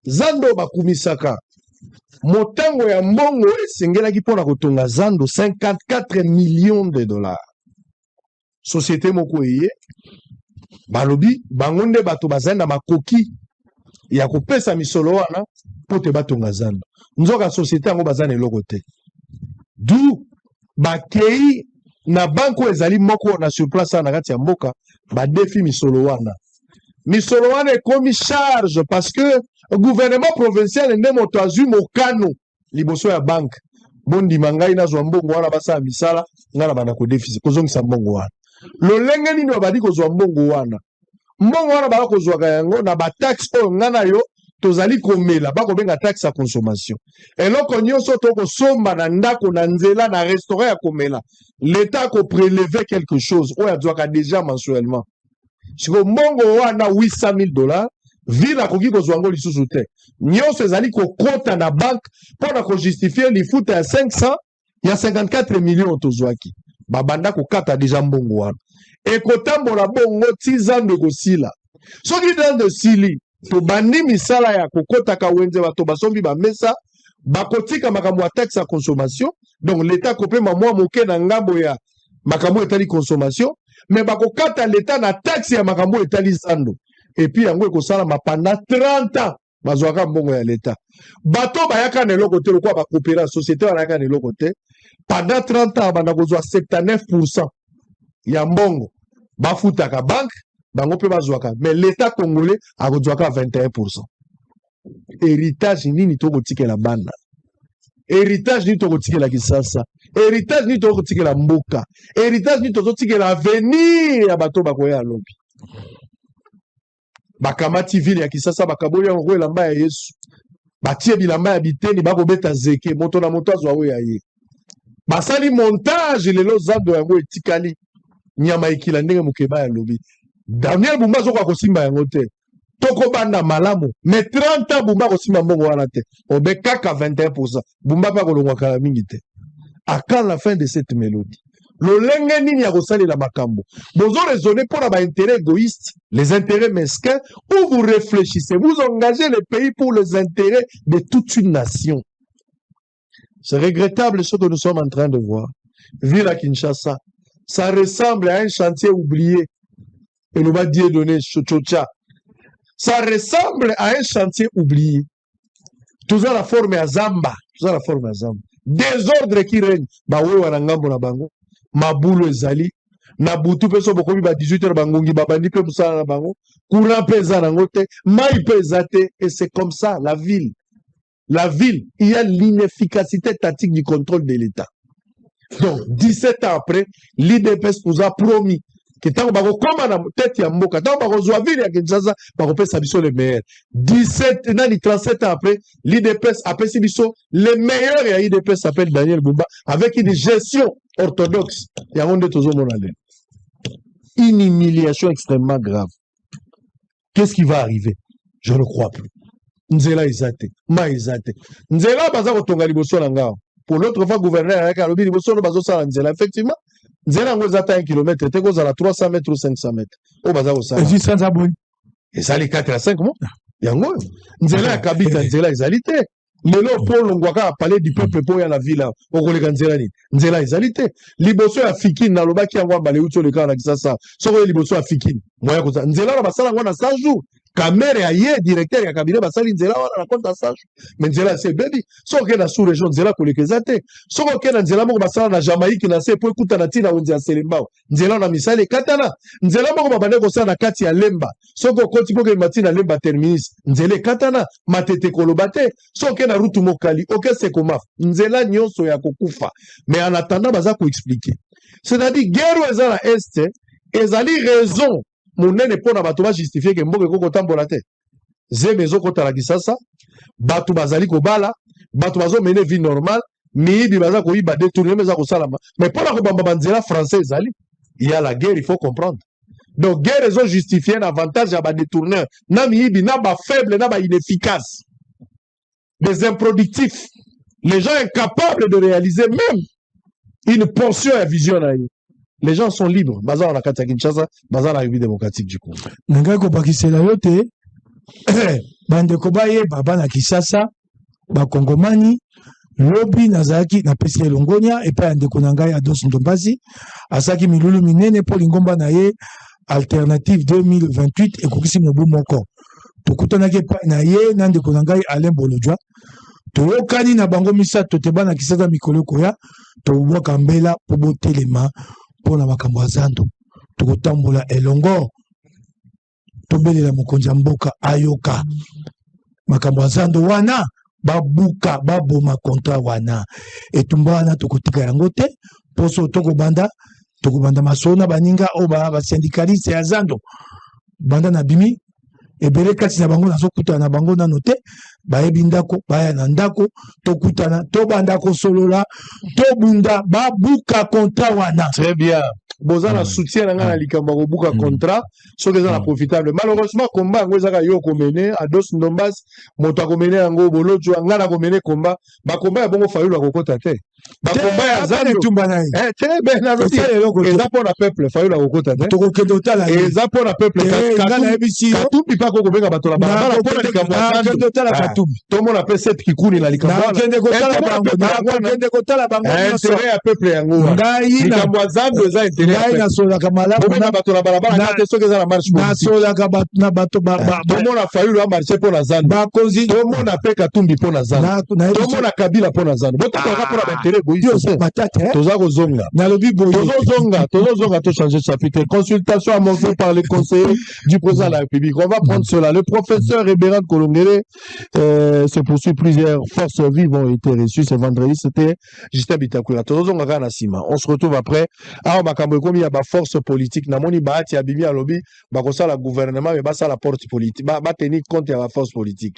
Zando ba kumisaka. Motango ya mbongo esengelaki mpona kotonga zando $54 millions. Société moko eye balobi bango nde bato bazali na makoki ya kopesa misolo wana mpo te batonga zando. Nzoka société yango baza na eloko te. Du bakei na banko ezali moko na surplace na kati ya mboka badefi misolo wana. Misolo wana ekomi charge parce que le gouvernement provincial nde moto azwi mokano liboso ya banque. Bondi mangai na zwa mbongo wana basa misala ngana bana ko déficit kozongisa mbongo wana. Lolenge nini babadi kozwa mbongo wana. Mbongo wana bala kozwa yango na ba taxe o ngana yo tozali komela bako benga taxe à consommation. Eloko nyonso to ko somba na ndako na nzela na restaurant ya komela. L'état ko prélever quelque chose o ya zwaka déjà mensuellement. Siko mbongo wana $800 000 vila koki kozwa ngo lisusu te. Nyonso ezali kokota na banque pona ko justifier lifuta ya 500 ya 54 millions tozwaki. Babanda kokata déjà mbongo wana. Ekotambola bongo 6 ans de kosila. Soki dans de sili to bandi misala ya kokota ka wenze bato basombi ba mesa bakotika makambo ya taxe à consommation. Donc l'état kopé mwa moke na ngambo ya makambo etali consommation. Mais bakokata l'état na taxe ya makambo etali zando. Et puis yango ekosala pendant 30 ans bazwaka mbongo ya l'état. Bato bayaka na eloko te lokwa ba coopéra société wana yaka na eloko te. pendant 30 ans banda kozwa 79% ya mbongo bafutaka banque bango pe bazwaka mais l'état congolais akozwaka 21%. Héritage nini tokotikela bana, héritage nini tokotikela Kisasa, héritage nini tokotikela mboka, héritage nini tokotikela avenir ya bato bakoya lobi. Bakamati ville ya Kisasa bakaboli yango elamba ya Yesu, batie bilamba ya biteni bakobeta zeke moto na moto azwa oyo ya ye, basali montage lelo zando yango etikali nyama ikila ndenge mukeba ya lobi. Daniel Bumba zoko kosimba yango te toko banda malamu mais 30 ans Bumba kosimba mbongo wana te obe kaka 21%. Bumba pa kolongwa kala mingi te. À quand la fin de cette mélodie? Lolenge nini ya kosali la makambo bozo raisonner pour ba intérêts égoïstes, les intérêts mesquins, ou vous réfléchissez, vous engagez le pays pour les intérêts de toute une nation. C'est regrettable ce que nous sommes en train de voir. Ville à Kinshasa, ça ressemble à un chantier oublié. Et nous va dire donner Chochocha. Ça ressemble à un chantier oublié. Tout ça la forme à Zamba. Tout ça la forme à Zamba. Désordre qui règne. Ba we wanangambo na bango. Mabulo ezali. Na butu peso bokomi ba 18h bangongi babandi pe musala na bango. Courant pesa na ngote. Mai pesa te. Et c'est comme ça la ville. La ville, il y a l'inefficacité tactique du contrôle de l'État. Donc, 17 ans après, l'IDPS nous a promis que tant que nous avons tête ya mboka, tant que nous avons vu ya Kinshasa, nous avons fait les meilleurs. 37 ans après, l'IDPS a fait les meilleurs et l'IDPS s'appelle Daniel Bumba avec une gestion orthodoxe. Il y a une humiliation extrêmement grave. Qu'est-ce qui va arriver? Je ne crois plus. Nzela izate, ma izate. Nzela baza kotonga liboso na ngao. Pour l'autre fois gouverneur avec alobi liboso no bazo sala nzela. Effectivement, nzela ngo ezata 1 km, te kozala 300 mètres ou 500 mètres. O baza kosala. Et sans abonné. Et ça les 4 à 5 mois. Yango. Nzela ya kabita nzela ezalité. Lelo pour longwaka a parlé du peuple pour ya la ville. O koleka nzela ni. Nzela ezalité. Liboso ya Fikine na lobaki yango mbale uto le kana Kisasa. Soko liboso ya Fikine. Moya koza. Nzela na basala ngo na 100 jours. Kamere aye directeur ya cabinet basali nzela wana na compte sage mais nzela c'est baby soko na sous région nzela kolekeza te soko na nzela moko basala na Jamaïque na se po ekuta na tina onzi ya Selembao nzela na misale katana nzela moko babane ko sala na kati ya Lemba soko koti ko ke matina Lemba terminus nzela katana matete kolobate soko na route mokali oke se koma nzela nyonso ya kokufa mais en attendant baza ko expliquer c'est-à-dire guerre ezala est ezali raison monene pona bato ba justifier ke mboke koko tambola te zeme zo kota la Kisasa bato bazali ko bala bato bazo mener vie normale miibi baza ko iba détourner meza ko salama mais pona ko bamba banzela français ezali il y a la guerre, il faut comprendre. Donc guerre ils ont justifié un avantage à ba détourneur na miibi na ba faible na ba inefficace des improductifs, les gens incapables de réaliser même une portion à vision na yo. Les gens sont libres. Bazar na kati Kinshasa, bazar na République démocratique du Congo. Nanga ko bakisela yote bande ko baye baba na Kisasa ba Kongomani lobi nazaki na pesi elongonia et pa ande ko nanga ya dos ndombasi asaki milulu minene po lingomba na ye alternative 2028 ekokisi mobu moko tokutanaki pa na ye nande ko nanga Alain Bolojwa toyokani na bango misato te bana Kisasa mikolo koya to boka mbela po botelema pona makambo ya zando tokotambola elongo tobelela mokonzi ya mboka ayoka makambo ya zando wana babuka baboma kontra wana etumba wana tokotika yango te poso tokobanda masona baninga o ba syndicaliste ya zando banda na bimi ebele kati na bango nazokutana na bango nano te bayebi ndako baya na ndako tokutana tobanda kosolola tobunda babuka kontra wana. Très bien. Bozana soutien na ngana likambo kobuka contrat soki eza na profitable. Malheureusement combat ngo ezaka yo komene ados ndombas moto akomene yango bolojo ngana komene combat ba combat ya bongo fayulu akokota te ba combat ya zando tumba na très bien na loti eza pour la peuple fayulu akokota te tokokendo tala eza pour la peuple ngana ebisi katumbi pa ko kobenga bato la barabara pour likambo ya zando Katumbi. Tout le monde appelle cette Kikuni la Likamba. nakende kotala bango nyonso. Intérêt à peuple yango. ngai nasolaka malamu nasolaka na bato tomona Fayulu amarche mpo na zando bakonzi tomona mpe Katumbi mpo na zando tomona Kabila mpo na zando botokoka mpo na baintere egoïste toza kozonga nalobi boye tozozonga to changer de chapitre consultation annoncée par le conseiller du président de la République. On va prendre cela. Le professeur Ebérard Kolongere se poursuit. Plusieurs forces vives ont été reçues ce vendredi. C'était Justin Bitakura. On se retrouve après. Alors, il y a des forces politiques. Namoni Bahati Abimi Alobi, Bakosa la gouvernement, mais basa la porte politique. Ba tenir compte de la force politique.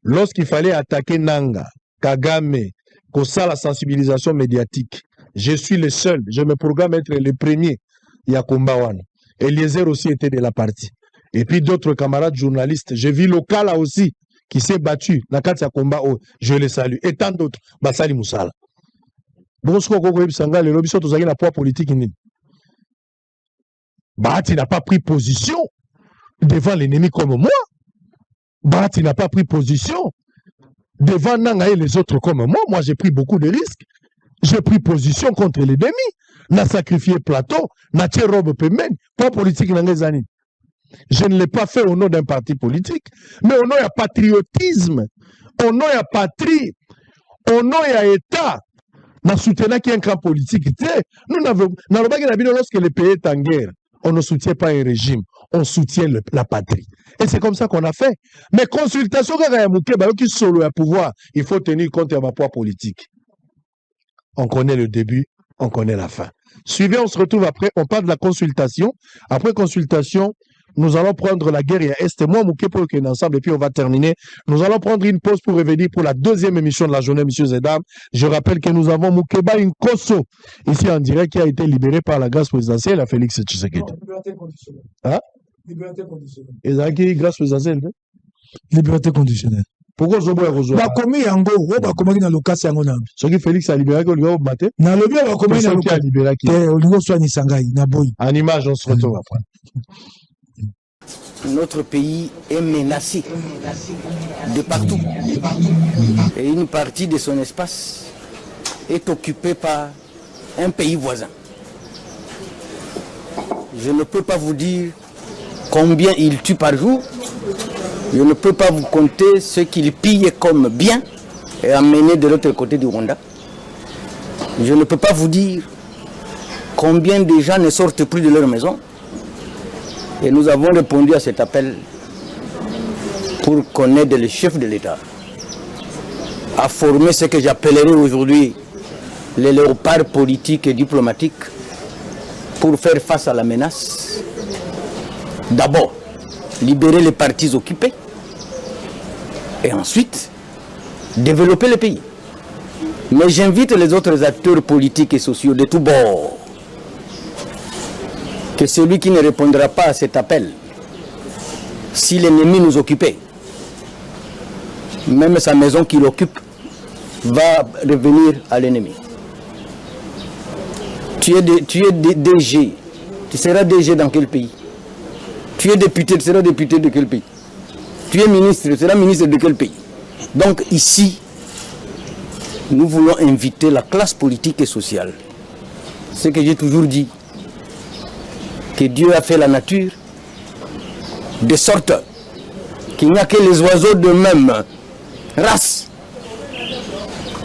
Lorsqu'il fallait attaquer Nanga, Kagame, Kosa la sensibilisation médiatique, je suis le seul. Je me programme être le premier. Yakumbawan. Eliezer aussi était de la partie. Et puis d'autres camarades journalistes. J'ai vu Lokala aussi qui s'est battu. Nakati Yakumba, je les salue. Et tant d'autres. Basali Moussala. Bonsoir, Koko Sanga, le lobby sont la poids politique. Bahati n'a pas pris position devant l'ennemi comme moi. Bahati n'a pas pris position devant Nanga et les autres comme moi. Moi, j'ai pris beaucoup de risques. J'ai pris position contre l'ennemi. N'a sacrifié plateau, n'a tiré robe pemene, pas politique dans les années. Je ne l'ai pas fait au nom d'un parti politique, mais au nom de patriotisme, au nom de patrie, au nom de État, n'a soutenu qu'un camp politique. Nous n'avons pas lorsque le pays est en guerre, on ne soutient pas un régime, on soutient la patrie. Et c'est comme ça qu'on a fait. Mais consultation, qui solo à pouvoir, il faut tenir compte de ma poids politique. On connaît le début, on connaît la fin. Suivez, on se retrouve après, on parle de la consultation. Après consultation, nous allons prendre la guerre à Est. Moi, Mouké, pour qu'on est ensemble, et puis on va terminer. Nous allons prendre une pause pour revenir pour la deuxième émission de la journée, messieurs et dames. Je rappelle que nous avons Moukeba Nkosso, ici en direct, qui a été libéré par la grâce présidentielle à Félix Tshisekedi. liberté conditionnelle. Hein? Liberté conditionnelle. Et ça qui grâce présidentielle? Liberté conditionnelle. Pourquoi je bois aux bakomi yango o bakomaki na lokasi yango na ce qui Félix a libéré que le gars maté na lobi bakomaki na lokasi libéré qui olingo soignisa ngai na boyi en image on se retrouve après. Notre pays est menacé de partout et une partie de son espace est occupée par un pays voisin. Je ne peux pas vous dire combien il tue par jour. Je ne peux pas vous compter ce qu'il pille comme bien et amener de l'autre côté du Rwanda. Je ne peux pas vous dire combien de gens ne sortent plus de leur maison. Et nous avons répondu à cet appel pour qu'on aide le chef de l'État à former ce que j'appellerai aujourd'hui les léopards politiques et diplomatiques pour faire face à la menace. D'abord, libérer les partis occupés et ensuite développer le pays. Mais j'invite les autres acteurs politiques et sociaux de tous bords que celui qui ne répondra pas à cet appel, si l'ennemi nous occupait, même sa maison qu'il occupe va revenir à l'ennemi. Tu es DG, tu seras DG dans quel pays? Tu es député, tu seras député de quel pays? Tu es ministre, tu seras ministre de quel pays? Donc ici, nous voulons inviter la classe politique et sociale. Ce que j'ai toujours dit, que Dieu a fait la nature de sorte qu'il n'y a que les oiseaux de même race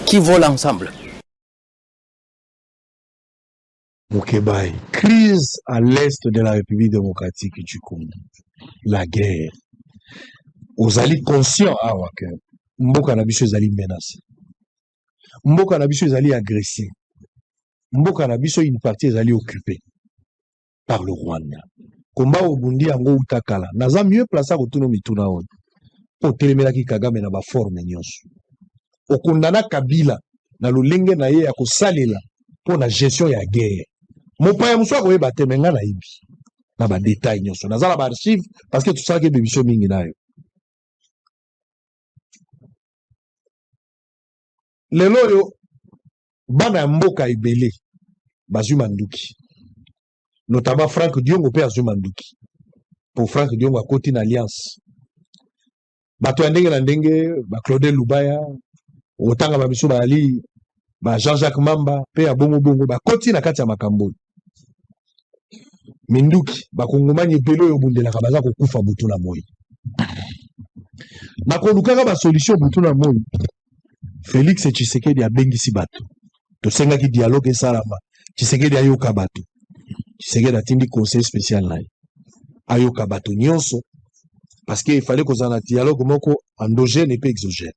qui volent ensemble. Moukeba, crise à l'est de la République démocratique du Congo. La guerre. Aux alliés conscients, que Mboka Nabiso est allé menacé. Mboka Nabiso est allé agressé. Mboka Nabiso, une partie est allée occupée par le Rwanda. Combat au Bundi Ango Utakala. Naza mieux placé à autonomie Tunaon. Pour téléméla qui Kagame na ba forme nyonso. Okundana Kabila na lolenge na ye ya kosalela pour la gestion ya guerre. Mon père moussa ko yeba temenga na ibi. Na ba détail nyonso. Naza la ba archive parce que tout ça que bébiso mingi na yo. Lelo yo bana mboka ibele bazu manduki. Notamment Franck Diongo père Zumanduki. Pour Franck Diongo à côté d'une alliance. bato ya ndenge na ndenge ba Claudel Lubaya otanga ba biso bali ba Jean-Jacques Mamba pe ya bongo bongo ba koti na kati ya makambo minduki bakongomani ebele oyo bundelaka baza kokufa butu na moi bakolukaka ba solution butu na moi. Félix Tshisekedi abengisi bato tosengaki dialogue esalama. Tshisekedi ayoka bato, Tshisekedi atindi conseil spécial na ye ayoka bato nyonso parce qu'il fallait qu'on ait un dialogue moko endogène et pas exogène.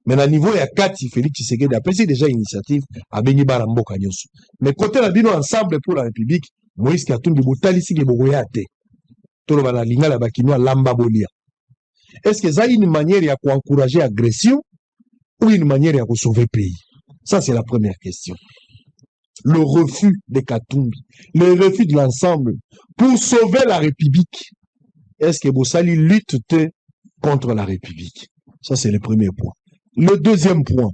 Mais à niveau ya kati Félix Tshisekedi a pris déjà initiative à bengi bara mboka nyonso. Mais côté la bino ensemble pour la République, Moïse Katumbi botali siki bogoya te. Tolo bana lingala bakino lamba bolia. Est-ce que ça une manière ya encourager agression ou une manière ya sauver le pays? Ça c'est la première question. Le refus de Katumbi, le refus de l'ensemble pour sauver la République. Est-ce que Bossali lutte contre la République? Ça, c'est le premier point. Le deuxième point.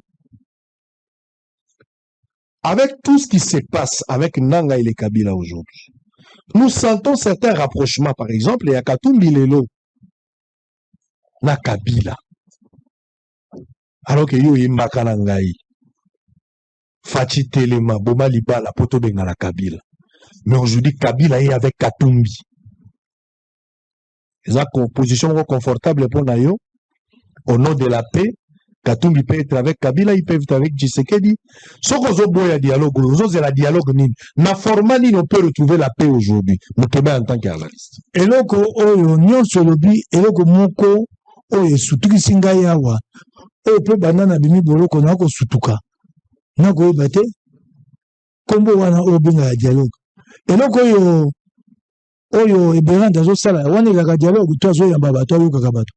Avec tout ce qui se passe avec Nanga et les Kabila aujourd'hui, nous sentons certains rapprochements. Par exemple, il y a Katumbi Lelo, na Kabila. Alors que yo yimbaka Nangai, Fachi Telema, Boma Libala, Poto Bengala Kabila. Mais aujourd'hui, Kabila est avec Katumbi. Ils ont une position confortable pour Nayo. Au nom de la paix, Katumbi peut être avec Kabila, il peut être avec Tshisekedi. Ce qu'on a dialogue, c'est la dialogue. Na formani, on peut retrouver la paix aujourd'hui. Mokeba en tant qu'analyste. Et là, on y sur le but, et là, moko, oyo sutuki singa yawa, oyo pe banana bimi boloko na ko sutuka. Na ko bate, kombo wana oyo benga ya dialogue. Et là, oyo eberanda zo sala wana la dialogue to zo yamba bato yo kakabato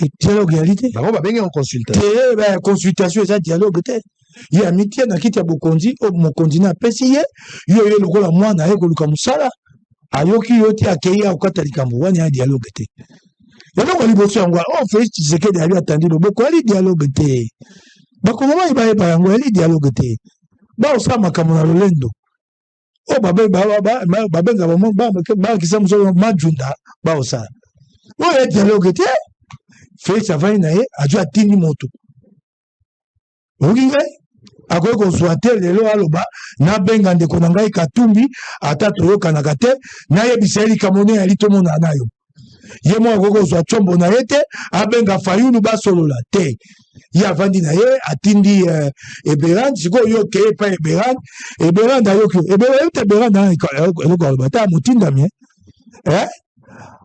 et dialogue réalité ba ba benga en consultation ba consultation ça dialogue te ya mitia na kiti ya bokonzi o mokonzi na pesiye yo yo lokola mwana ye koluka musala ayoki yo ti akeya okata likambo wana ya dialogue te yana ko liboso yango o Félix Tshisekedi ali atandi lo boko ali dialogue te bakoma ibaye ba yango ali dialogue te ba osama kamona lolendo. Oh, babenga ba kisamuso majunda ba osa. Oh, ya dialogue te. Félix avani na ye aju atindi moto. Okinga akoye ko swate lelo aloba na benga ndeko na ngai Katumbi ata toyokanaka te na yebiseli kamone ya litomona nayo. Ye mo akoye ko chombo na ye te abenga Fayulu basolola te. Ya avandi na ye atindi Eberand siko yo ke pa Eberand ayoko Eberand eloko aloba ta motinda mie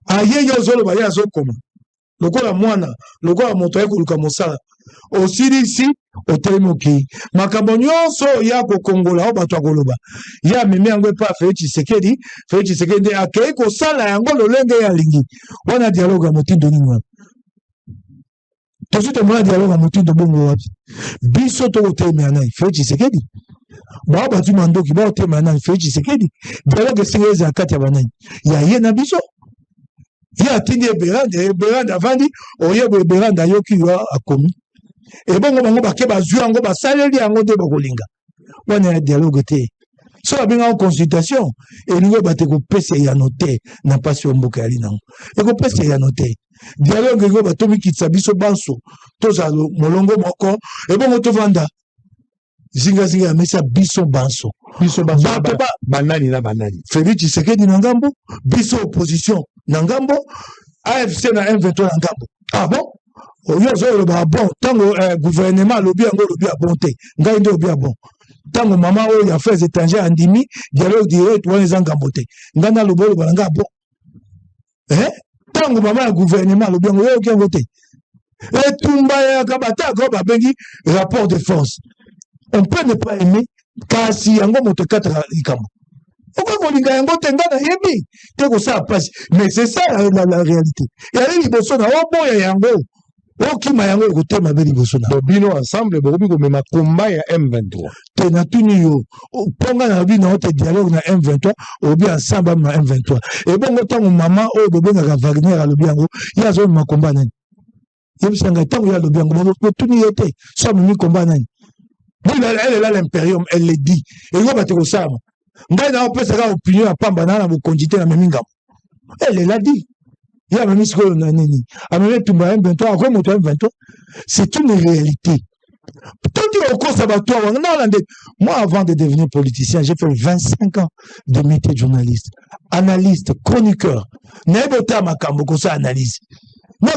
aye yo zolo ba ya zokoma lokola mwana lokola moto ayekoluka mosala osirisi otelimoki makambo nyonso ya kokongola o bato akoloba ya meme yango epa Félix Tshisekedi akei kosala yango lolenge ya lingi wana dialogue ya motindo nini wana tosuite mona dialogue ya motindo bongo wapi biso tokotelemela nai Félix Tshisekedi bao batu mandoki baotelemela nai Félix Tshisekedi dialogue esenga ezala kati ya banani ya ye na biso ye atindi Eberand avandi oyebo Eberand ayoki yo akomi ebongo bango bake bazwi yango basaleli yango nde bakolinga wana ya dialogue te so babengaka consultation elingi bate kopesa eyano te na mpasi yo mboka yali nango ekopesa eyano te dialogue eko batomikitisa biso banso tozala molongo moko ebongo tovanda zingazinga ya mesa biso banso bato banani na banani Félix Tshisekedi na ngambo biso opposition na ngambo AFC na M23 na ngambo ah bon oyo azoloba bon tango gouvernement alobi yango olobi ya bon te ngai nde olobi ya bon tango mama oyo ya affaires étrangères andimi dialogue direct wana eza ngambo te ngai nalobi oloba na ngai bon tango mama ya gouvernement alobi yango oyo oki yango te etumba yaka batako babengi rapport de force on peut ne pas aimer kasi yango moto ekataka likambo okokolinga yango te nga nayebi te kosala pasi mais c'est ça la réalité yali liboso na oboya yango okima yango ekotema be liboso na bino ensemble bokobi komema komba ya M23 te natuni yo mponga na lobi na ote dialogue na M23 obi ensemble na M23 ebongo ntango mama oyo bobengaka Wagner alobi yango ye azomema komba nani yebisanga ntango ye alobi yango botuni ye te so amemi komba nani elle est là l'impérium elle le dit eko bate kosama ngai na opesaka opinion ya pamba na bokonzi te na memi ngambo elle l'a dit Il y a même ce qu'on a nini. A même tout le monde encore mon 23. C'est une réalité. Tout est au conservatoire. Moi, avant de devenir politicien, j'ai fait 25 ans de métier de journaliste, analyste, chroniqueur. N'importe ma cambo comme ça analyse. Moi,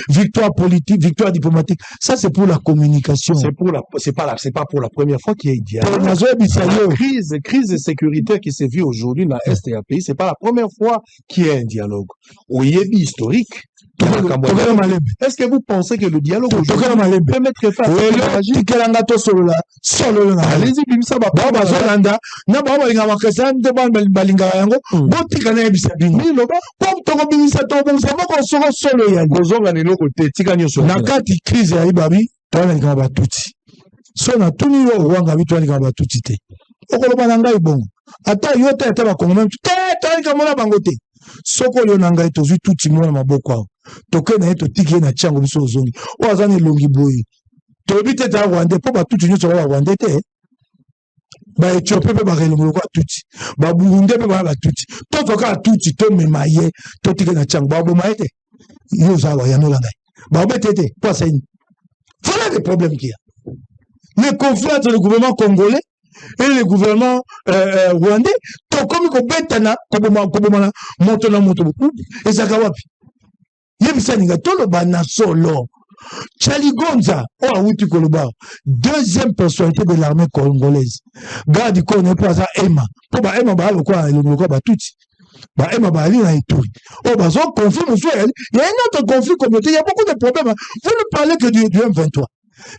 victoire politique, victoire diplomatique, ça c'est pour la communication. C'est pas pour la première fois qu'il y a un dialogue. Crise sécuritaire qui se vit aujourd'hui dans l'Est et pays, c'est pas la première fois qu'il y a un dialogue. Au Yébi historique, est-ce que vous pensez que le dialogue aujourd'hui peut mettre fin à allez-y, bimsa nakati crise ya ibabi twalinga batuti so na tuni yo wanga bi twalinga batuti te okoloba na ngai bongo ata yo te ata bakongo même te twalinga mona bango te soko lio na ngai tozwi tuti mona maboko awo toke na ye totiki ye na tiango biso ozongi oyo aza na elongi boye toyebi te ta rwande mpo batuti nyonso baya rwande te baethiopie mpe bakelongo lokola tuti baburunde mpe baya batuti to toka tuti tomema ye totiki na tiango baboma ye te yo oza wayanola ngai babete te po asaini. Voilà les problèmes qu'il y a. Les conflits entre le gouvernement congolais et le gouvernement rwandais, to comme ko betana kobomana moto na moto et ça kawapi. Yebisa ninga tolo bana solo. Chaligonza o awuti koloba, deuxième personnalité de l'armée congolaise. Garde ko ne pas ça Emma. Po ba Emma ba lo kwa le ko ba tuti. Bah, Emma Bali na Ituri. Oh, bah, son conflit, monsieur, il y a un autre conflit communautaire, il y a beaucoup de problèmes. Vous ne parlez que du M23.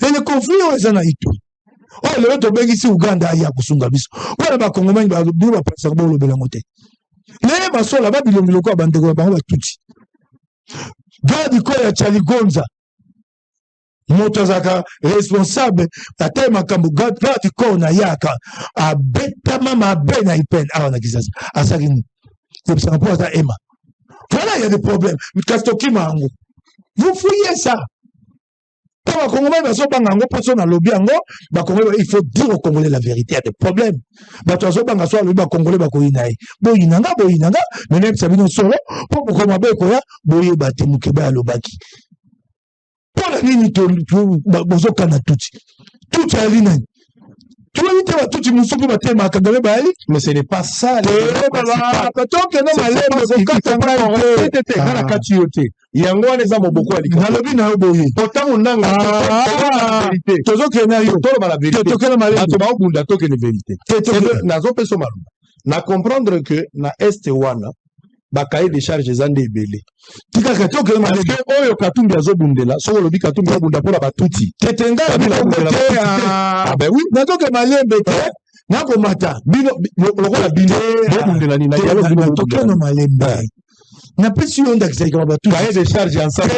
Et le conflit, on est en Ituri. Oh, le autre, ben, ici, Ouganda, il y a Kusunga Biso. Oh, là-bas, Congomani, bah, nous, va passer à le Bélamote. Les maçons, là-bas, ils ont mis le corps, bandego, bah, on va tout. Garde, quoi, il y a Charlie Gonza. Motozaka, responsable, la taille, ma cambo, garde, quoi, on a yaka. A bêta, mama, ben, a ipen. Ah, on a qui ça. Ah, ça, c'est un peu à Emma. Voilà, il y a des problèmes. Vous fouillez ça. Il faut dire aux Congolais la vérité, il y a des problèmes. Mais ce n'est pas ça. Na comprendre que na este wana bakaye des charges ezande ebele tika kato ke parce que oyo katumbi azobundela soko lobi katumbi abunda pour batuti tetenga ah ben oui nato ke malembe te nako mata bino lokola bino bundela ni na yalo bino to ke no malembe na pesi onda kisai kama batuti kaye des charges ensemble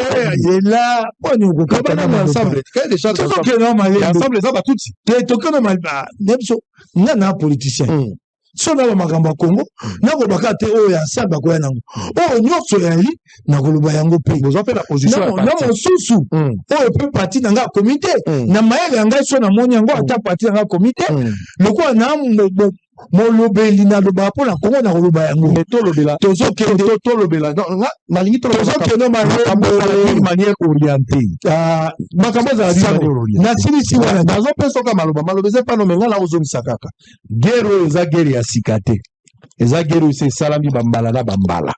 et là on ko kabana ensemble kaye des charges ensemble ça batuti te to ke no malembe nebso na politicien so na makambo Congo nako bakate o ya saba ko yango o nyotso yali na koloba yango pe bozo pe la position na mosusu o pe parti na nga comité na maele yanga so na moni yango ata parti na nga comité loko na molobeli na loba po na Congo na koloba yango to lobela tozo ke to lobela na lingi to ke no manière orientée makambo za na sisi wana bazo peso ka maloba malobeze pa no menga la ozomisa kaka guerre eza guerre ya sikate eza guerre se salami bambala na bambala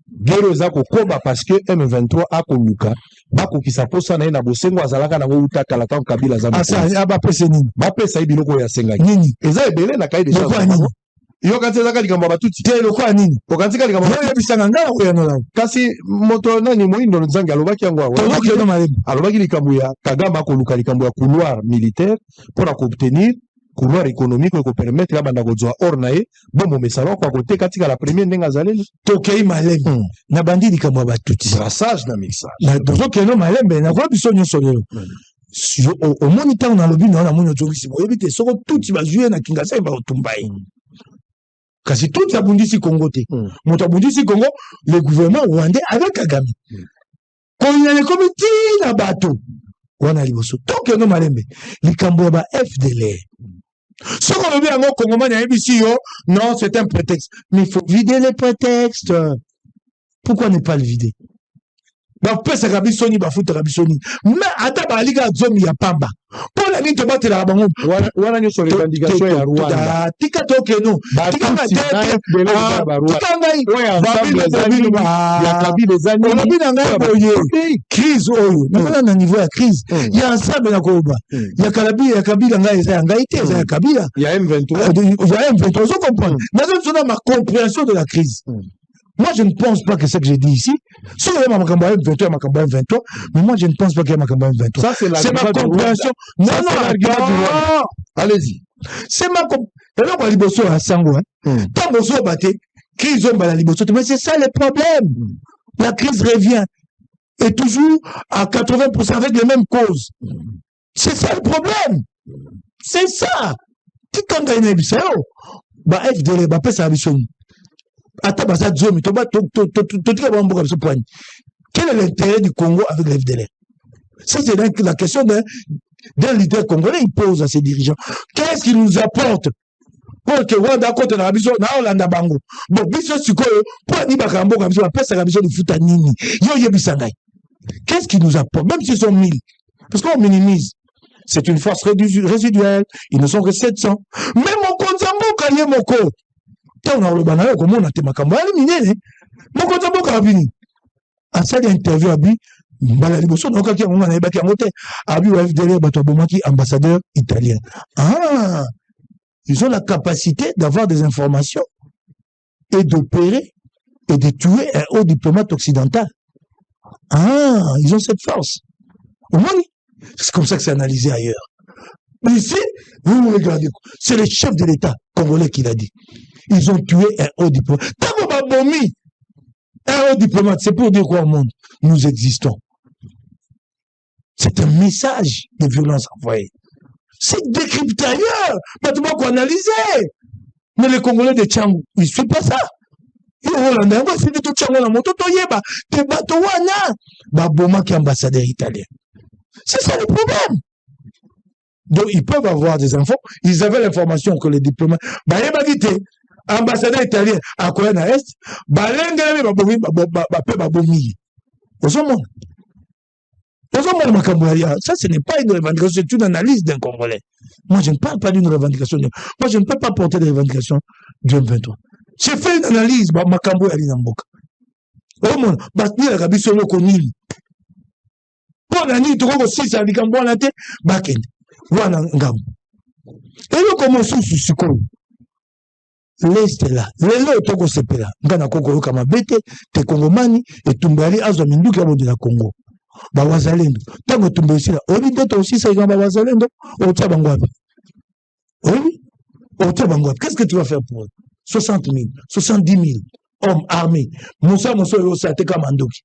guerre eza kokoba parce que M23 a koluka bako kisaposa na bosengo azalaka na uta kala tan kabila za asa aba pese nini ba pesa ibiloko ya senga nini eza ebele na kaide cha yo kanti eza kali kamba batuti te lokwa nini okanti kali kamba yo bisanga ngala ko yanola kasi moto nani moindo nzangi alobaki yango alobaki likambo ya Kagame akoluka likambo ya couloir militaire pour obtenir couloir économique ko permettre la banda kozwa ornae bomo mesalo kwa kote katika la première ndenga zaleli tokei malembe na bandi likambo batuti brassage na mixage na dozo keno malembe na kwa biso nyonso lelo au moniteur na lobi na moni ozongisi boyebi te soko tuti bajuye na Kinshasa ba otumbai kasi tuti abundisi Congo te moto abundisi Congo le gouvernement rwandais avec Kagame ko ina le comité na bato wana liboso tokeno malembe likambo ba FDLR. Ce qu'on veut bien en Congo, non, c'est un prétexte. Mais il faut vider les prétextes. Pourquoi ne pas le vider? Bapesa kabisoni bafuta kabisoni. Mais ata baliga zomi ya pamba. Pour la nite bate la bango. Wana nyo sur revendication ya Rwanda. Tika toke no. Tika ma tete. Tika ngai. Ya kabile zani. On a bien ngai boye. Crise oyo. Nakala na niveau ya crise. Ya ensemble na koba. Ya kabila ngai za ngai te za kabila. Ya M23. Ya M23. Vous comprenez? Nazo sona ma compréhension de la crise. Moi, je ne pense pas que c'est ce que j'ai dit ici. Si il y a ma campagne 23, ma campagne 23, mais moi, je ne pense pas qu'il y a ma campagne 23. Ça, c'est ma compréhension. Non, non, allez-y. C'est ma compréhension. Et là, on va liboso à Sango. Tant que vous battez, crise on va la liboso. Mais c'est ça le problème. La crise revient. Et toujours à 80% avec les mêmes causes. C'est ça le problème. C'est ça. Qui quand il y a une émission, bah, FDL, bah, pèse à la quel est l'intérêt du Congo avec l'FDLR? Ça, c'est la question d'un leader congolais. Il pose à ses dirigeants. Qu'est-ce qu'il nous apporte? Pour que Rwanda contre la Biso, na Olanda Bango. Bon, Biso Sukoyo, pour Ani Bakambo, comme ça, on appelle ça la Biso de Futanini. Yo Yebisangai. Qu'est-ce qu'il nous apporte? Même s'ils sont 1000. Parce qu'on minimise. C'est une force résiduelle. Ils ne sont que 700. Même mon Konzambo, Kanye Moko. On a le banal comme on a été macamba éliminé mon côté beaucoup abini à cette interview abi bala liboso donc qui on a ébaki en côté abi wa FDL bato bomaki ambassadeur italien. Ah, ils ont la capacité d'avoir des informations et d'opérer et de tuer un haut diplomate occidental. Ah, ils ont cette force. Au moins, c'est comme ça que c'est analysé ailleurs. Mais ici, vous regardez, c'est le chef de l'État congolais qui l'a dit. Ils ont tué un haut diplomate. Un haut diplomate, c'est pour dire quoi au monde? Nous existons. C'est un message de violence envoyée. C'est décrypté ailleurs. Mais tout le monde analyser. Mais les Congolais de Tchangou, ils ne suivent pas ça. Ils ont Hollandais, ils ont tout Tchangou, la moto, Toyeba, Tebatouana. Baboma qui est ambassadeur italien. C'est ça le problème. Donc, ils peuvent avoir des infos. Ils avaient l'information que les diplomates. Bah, il m'a dit, ambassadeur italien à Korea na Est, balengele babomi. Ça, ce n'est pas une revendication, c'est une analyse d'un Congolais. Moi, je ne parle pas d'une revendication. Moi, je ne peux pas porter des revendications du M23. J'ai fait une analyse, Makambo Ali Namboka. Oh mon, Batni la Gabi Solo Konil. Pour la nuit, tu vois aussi, ça dit qu'en bon la tête, Baken. Voilà, Ngam. Et nous, comment sous l'Est là, lelo toko sepela, ngana koko kama bete, te Kongomani, et tumbali azo minduki abo de la Congo. Ba wazalendo. Tango tumbesi là, oli deto aussi ça ba wazalendo, o tia bangwapi. Oui, o tia bangwapi. Qu'est-ce que tu vas faire pour eux? 60 000, 70 000 hommes armés. Moussa Moussa yo sa te kamandoki.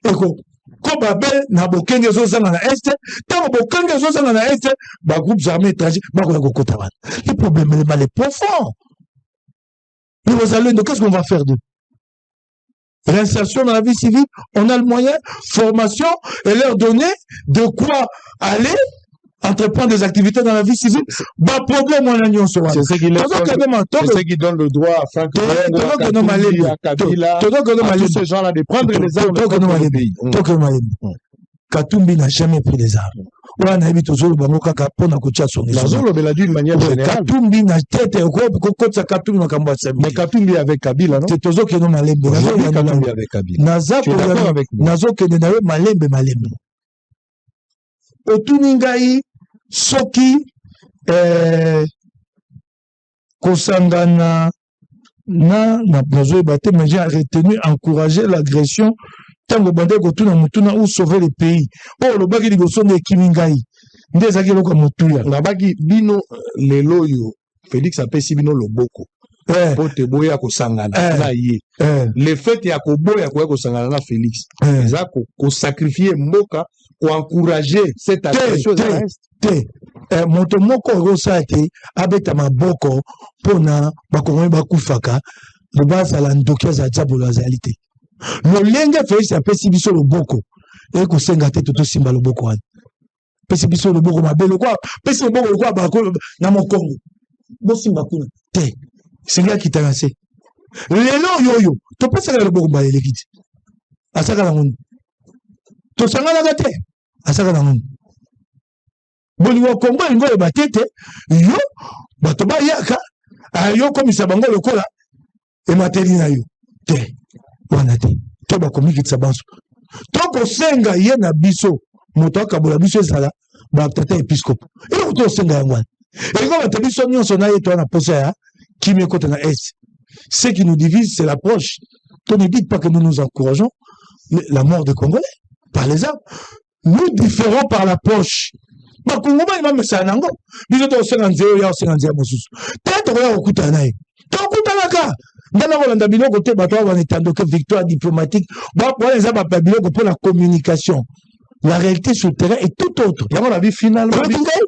Eko, ko babel na bokenge zo zanga na Est, tango bokenge zo zanga na Est, ba groupes armés étrangers, ba ko kokota wana. Le problème est mal profond. Donc, qu'est-ce qu'on va faire d'eux? Réinsertion dans la vie civile, on a le moyen, formation, et leur donner de quoi aller entreprendre des activités dans la vie civile. Bah, problème, on a union sur c'est ce qui donne le droit à Franck à Kabila, à tous ces gens-là de prendre les armes dans le pays. Katumbi n'a jamais pris les armes. On a vu toujours le bango kaka pona kocha son. La d'une manière générale. Katumbi n'a tête au corps pour que Katumbi n'a qu'à mais Katumbi avec Kabila, non? C'est toujours que nous malembe. Katumbi avec Kabila. Nazo que nous malembe. Otuningai soki kosangana na nazo baté mais j'ai retenu encourager l'agression. Tango bande kotuna mutuna ou sauver le pays. Oh le bagi liboso ne kimingai. Ndezaki loko mutuya. Na bagi bino lelo yo. Félix apesi bino loboko. Pote boya ko sangana na ye. Le fait ya ko boya ko sangana na Félix. Eza ko sacrifier mboka ko encourager cette agression. Moto moko rosa te abeta maboko pona bakongo bakufaka. Le basa la ndokia za diabo la zalité. Lolenge Félix apesi biso loboko e ko senga te toto simba loboko wana pesi biso loboko mabelo kwa pesi loboko kwa bako na mokongo bo simba kuna te senga kitana se lelo yoyo topesaka loboko baleleki te asaka nango nini tosanganaka te asaka nango nini bolingo kongo elingo oyeba te te yo bato bayaka yo komisa bango lokola emateli na yo te wana te to bakomikitisa banso tokosenga ye na biso moto akabola biso ezala batata episcope eloko tokosenga yango wana elingo bato biso nyonso na ye toa na posa ya kimi ekota na est. Ce qui nous divise, c'est l'approche. On ne dit pas que nous nous encourageons la mort des Congolais par les armes. Nous différons par l'approche. Bakongoma même ça nango. Biso to 50 ya 50 mosusu. Tete ko ya okuta naye. To okuta naka. Ndana ko landa biloko te bato ba netando que victoire diplomatique. Ba pour les ba biloko pour la communication. La réalité sur le terrain est tout autre. Et à mon avis, finalement,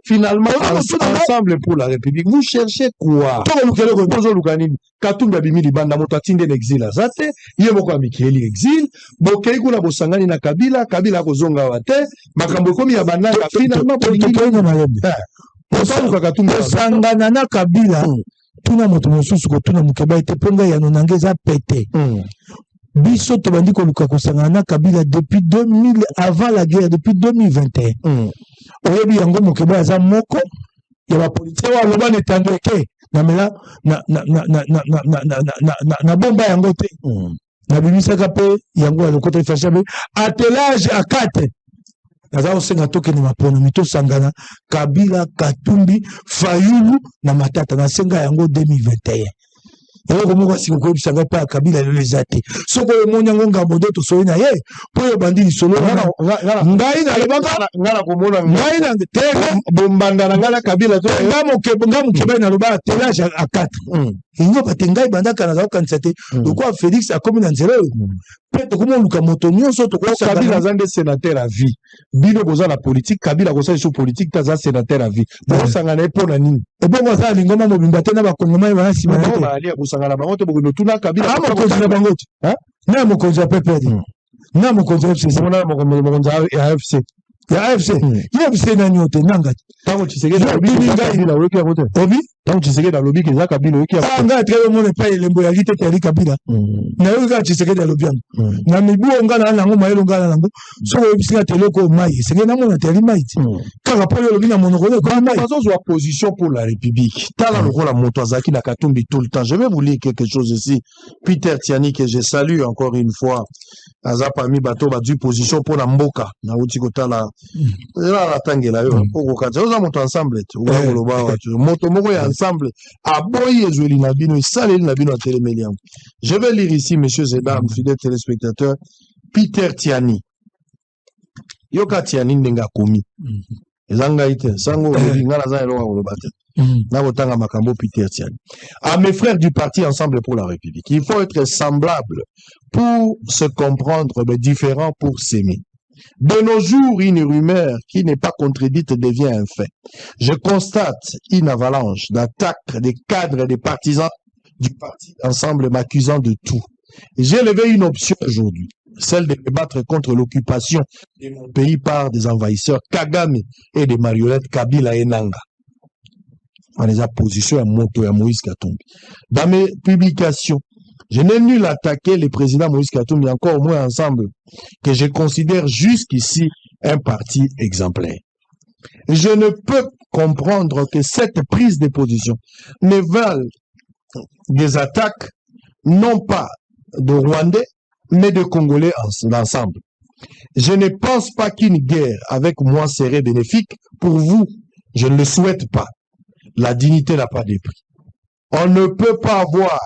ensemble pour la République, vous cherchez quoi? Katumba bimi libanda moto atinde l'exil azate, yeboko amikeli exil, bokei kuna bosangani na Kabila, Kabila kozonga wate, makambo komi ya banana finalement pour sangana na Kabila, tuna moto mosusu ko tuna mukeba ete ponga ya nonangeza pété. Biso tobandi koluka kosangana na Kabila depuis 2000 avant la guerre depuis 2021. Oyebi yango mokeba aza moko ya ba politique wa loba netando ke na mela na bomba yango te. Na bimisaka pe yango alokota ifashabe atelage à 4. Naza osenga toke ni mapono mito sangana Kabila Katumbi Fayulu na Matata na senga yango 2021. Et comme on si on savait pas Kabila les athées. Ce que mon yango ngabodo to so na ye po yo bandi solo ngai na lebaka ngala komona ngai na te bombanda na ngala Kabila to ngamo ke na loba telage à 4. Ingo patengai banda kana za kansate de quoi Félix a comme dans zéro. Peut-être comment luka moto nyonso to ko Kabila zande sénateur à vie. Bino boza la politique Kabila ko sa sur politique taza sénateur à vie. Bo sangana po na nini. Et bon moi ça lingoma mo bimba te na ba kongoma ba sima na ba ali ko sangana ba ngoto bo tuna Kabila ko konza bangote. Hein? Na mo konza pepe. Na mo konza FC. Na mo konza AFC. Ya AFC. Ya AFC na nyote nanga. Tango Tshisekedi na lobi Kabila oyoki ya kote. Obi? Tango Tshisekedi na lobi ke za Kabila oyoki ya kote. Nga très mon pas lembo ya lite te Kabila. Na yo ga Tshisekedi ya lobi yango. Na mibu nga na nango mayelo nga na nango. So yo bisika teloko mai. Senge na mona teli mai. Kaka pa yo lobi na monoko ko mai. Façon sur opposition pour la République. Tala lokola moto azaki na Katumbi tout le temps. Je vais vous lire quelque chose ici. Peter Tiani que je salue encore une fois. Aza parmi bato ba du position pour la mboka. Na uti kotala la tangela yo oko kaza oza moto ensemble tu oza koloba watu moto moko ya ensemble aboyi ezweli na bino esaleli na bino atelemeli yango. Je vais lire ici messieurs et dames fidèles téléspectateurs Peter Tiani yoka Tiani ndenga komi ezanga ite sango ngala za elonga koloba te na botanga makambo Peter Tiani à mes frères du parti Ensemble pour la République. Il faut être semblable pour se comprendre mais différent pour s'aimer. De nos jours, une rumeur qui n'est pas contredite devient un fait. Je constate une avalanche d'attaques des cadres et des partisans du parti Ensemble m'accusant de tout. J'ai levé une option aujourd'hui, celle de me battre contre l'occupation de mon pays par des envahisseurs Kagame et des marionnettes Kabila et Nanga. On les a positionnés à Moto et à Moïse Katumbi. Dans mes publications, je n'ai nul attaqué le président Moïse Katumbi, encore moins Ensemble, que je considère jusqu'ici un parti exemplaire. Je ne peux comprendre que cette prise de position ne valent des attaques, non pas de Rwandais, mais de Congolais ensemble. Je ne pense pas qu'une guerre avec moi serait bénéfique pour vous. Je ne le souhaite pas. La dignité n'a pas de prix. On ne peut pas avoir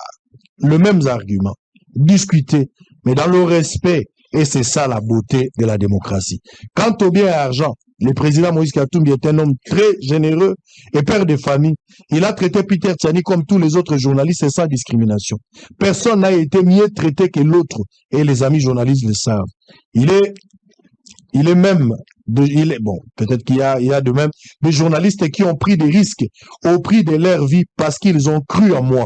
les mêmes arguments, discuter, mais dans le respect, et c'est ça la beauté de la démocratie. Quant au bien et à l'argent, le président Moïse Katumbi est un homme très généreux et père de famille. Il a traité Peter Tiani comme tous les autres journalistes sans discrimination. Personne n'a été mieux traité que l'autre, et les amis journalistes le savent. Il est même, bon, peut-être qu'il y a de même des journalistes qui ont pris des risques au prix de leur vie parce qu'ils ont cru en moi.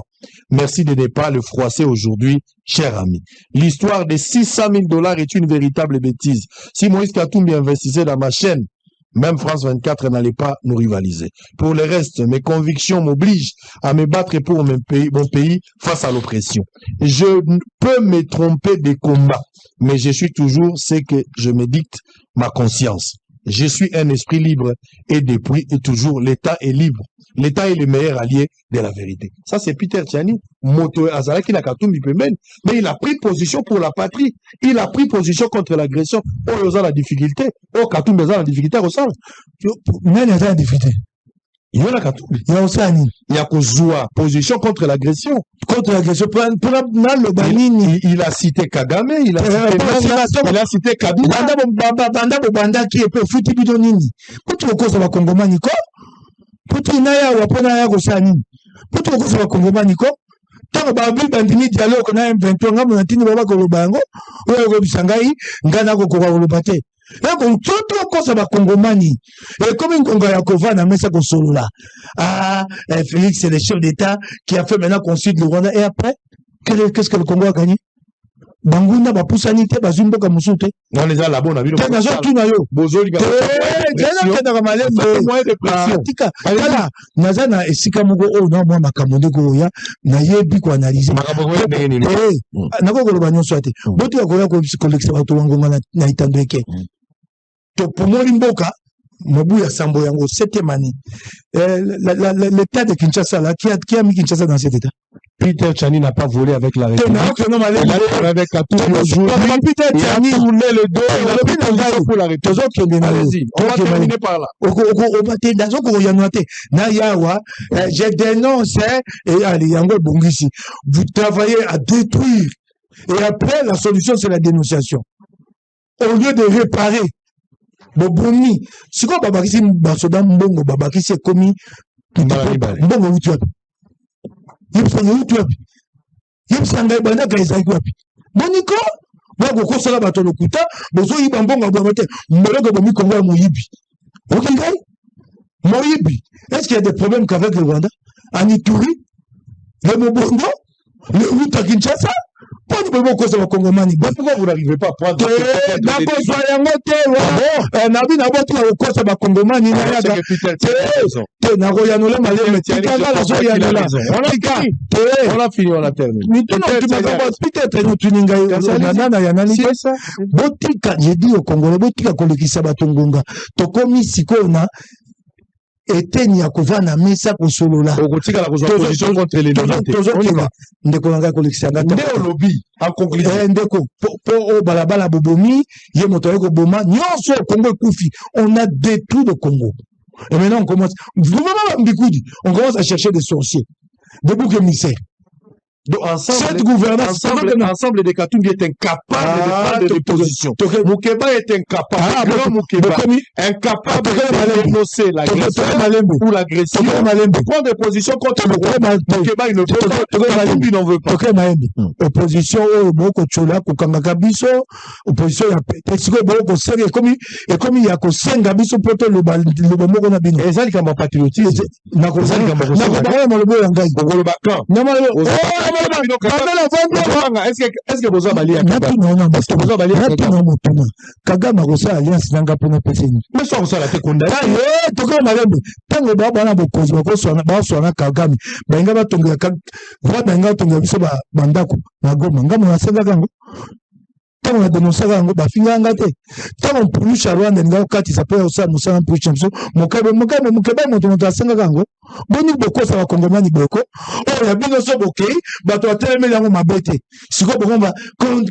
Merci de ne pas le froisser aujourd'hui, cher ami. L'histoire des $600 000 est une véritable bêtise. Si Moïse Katumbi investissait dans ma chaîne, Même France 24 n'allait pas nous rivaliser. Pour le reste, mes convictions m'obligent à me battre pour mon pays face à l'oppression. Je peux me tromper des combats, mais je suis toujours ce que je me dicte ma conscience. Je suis un esprit libre et depuis et toujours l'État est libre. L'État est le meilleur allié de la vérité. Ça, c'est Peter Tchani, Moto Azalaki Nakatumbi Pemben, mais il a pris position pour la patrie. Il a pris position contre l'agression. Oh, il a la difficulté. Oh, Katumbi a la difficulté, ressemble. Nani a la difficulté? Il y a la Katumbi. Il y a aussi il y a Kozua, position contre l'agression. Contre l'agression. Il a cité Kagame, il a cité Kabila. Banda qui est peu foutu bidonini. Pour au cause de la Congomani, quoi? Pour naya ou après naya Rosani. Pour au cause de la Congomani, quoi? Tant que Babi Bandini dialogue on a M23, on a tini baba kolobango, ou a Robisangai, Ngana Kokora Rolobate. Là, on tout cause de la Congomani. Et comme une Congo Yakova n'a mis ça comme solo là. Ah, Félix, c'est le chef d'État qui a fait maintenant qu'on suit le Rwanda. Et après, qu'est-ce que le Congo a gagné? Bangunda ba pusanité ba zumbo ka musute on les a là bon avis tena zo tuna yo bozoli ga tena tena malembe tika kala nazana esika moko o na mwa makambo ko ya na yebi ko analyser makambo ya ndenge nini nako ko lobanyo swate boti ko ya ko psychologue ba to wangonga na itandeke to pomoli mboka mobu ya sambo yango 7e année l'état de Kinshasa là qui a mis Kinshasa dans cet état. Peter Tchani n'a pas volé avec la République. Il a avec Katumbi aujourd'hui. Peter Tchani il a tourné le dos. Il a pris position pour la République. Allez-y, on va terminer par là. Je dénonce et allez, Yango Bongisi. Vous travaillez à détruire. Et après, la solution, c'est la dénonciation. Au lieu de réparer. Boboni. C'est quoi Babakisi Basoda Mbongo Babakisi est commis. Mbongo Wutuapi. Yipsanga Wutuapi. Yipsanga Ibanda Kaizaki Wapi. Moniko. Bako Kosala Bato Lokuta. Bozo Yiba Mbongo Abamate. Mbologo Bomi Kongo ya Moyibi. Ok, gars? Moyibi. Est-ce qu'il y a des problèmes qu'avec le Rwanda? Anituri? Le Mobongo? Le Wuta Kinshasa? Pourquoi vous n'arrivez pas à prendre on a fini, on a terminé. J'ai dit au Congolais, botika kolekisa batongonga. Tokomi sikona eteni akovana mesa kosolola. Okotika la position contre les minorités. Ndeko nanga kolekisa ngata. Ndeko lobby en conclusion. Ndeko po balabala bobomi ye moto yeko boma nyonso Congo ekufi. On a détruit le Congo. Et maintenant on commence on commence à chercher des sorciers, des boucs émissaires. Donc cette gouvernance ensemble des Katumbi est incapable de prendre des positions. Moukeba est incapable. Incapable de dénoncer l'agression ou l'agression. Prendre des positions contre le Moukeba, il ne peut pas. Katumbi n'en veut pas. Opposition boko chola kokangaka biso, opposition ya pete siko boko senga comme il y a ko senga biso poto le moko na bino. Ezali kama patriotisme. Na ko senga moko. Na ko ba molobo yangai. Bokolo bakan. Est-ce que vous avez allié à Kagame a alliance nanga pona peseni. Mais ça on l'a été condamné. Toka malembe. Tango ba bana bokozi ba sona Kagame. Benga ba tonga va benga tonga biso ba bandako na Goma ngamo na senga kango. Tango na dénoncer kango ba finga ngate. Tango pour Rwanda ngao kati s'appelle ça musana pour chamso. Mukabe moto senga kango. Boni boko sa bakongomani boko o ya bino so bokei bato ateleme yango mabete siko bokomba kon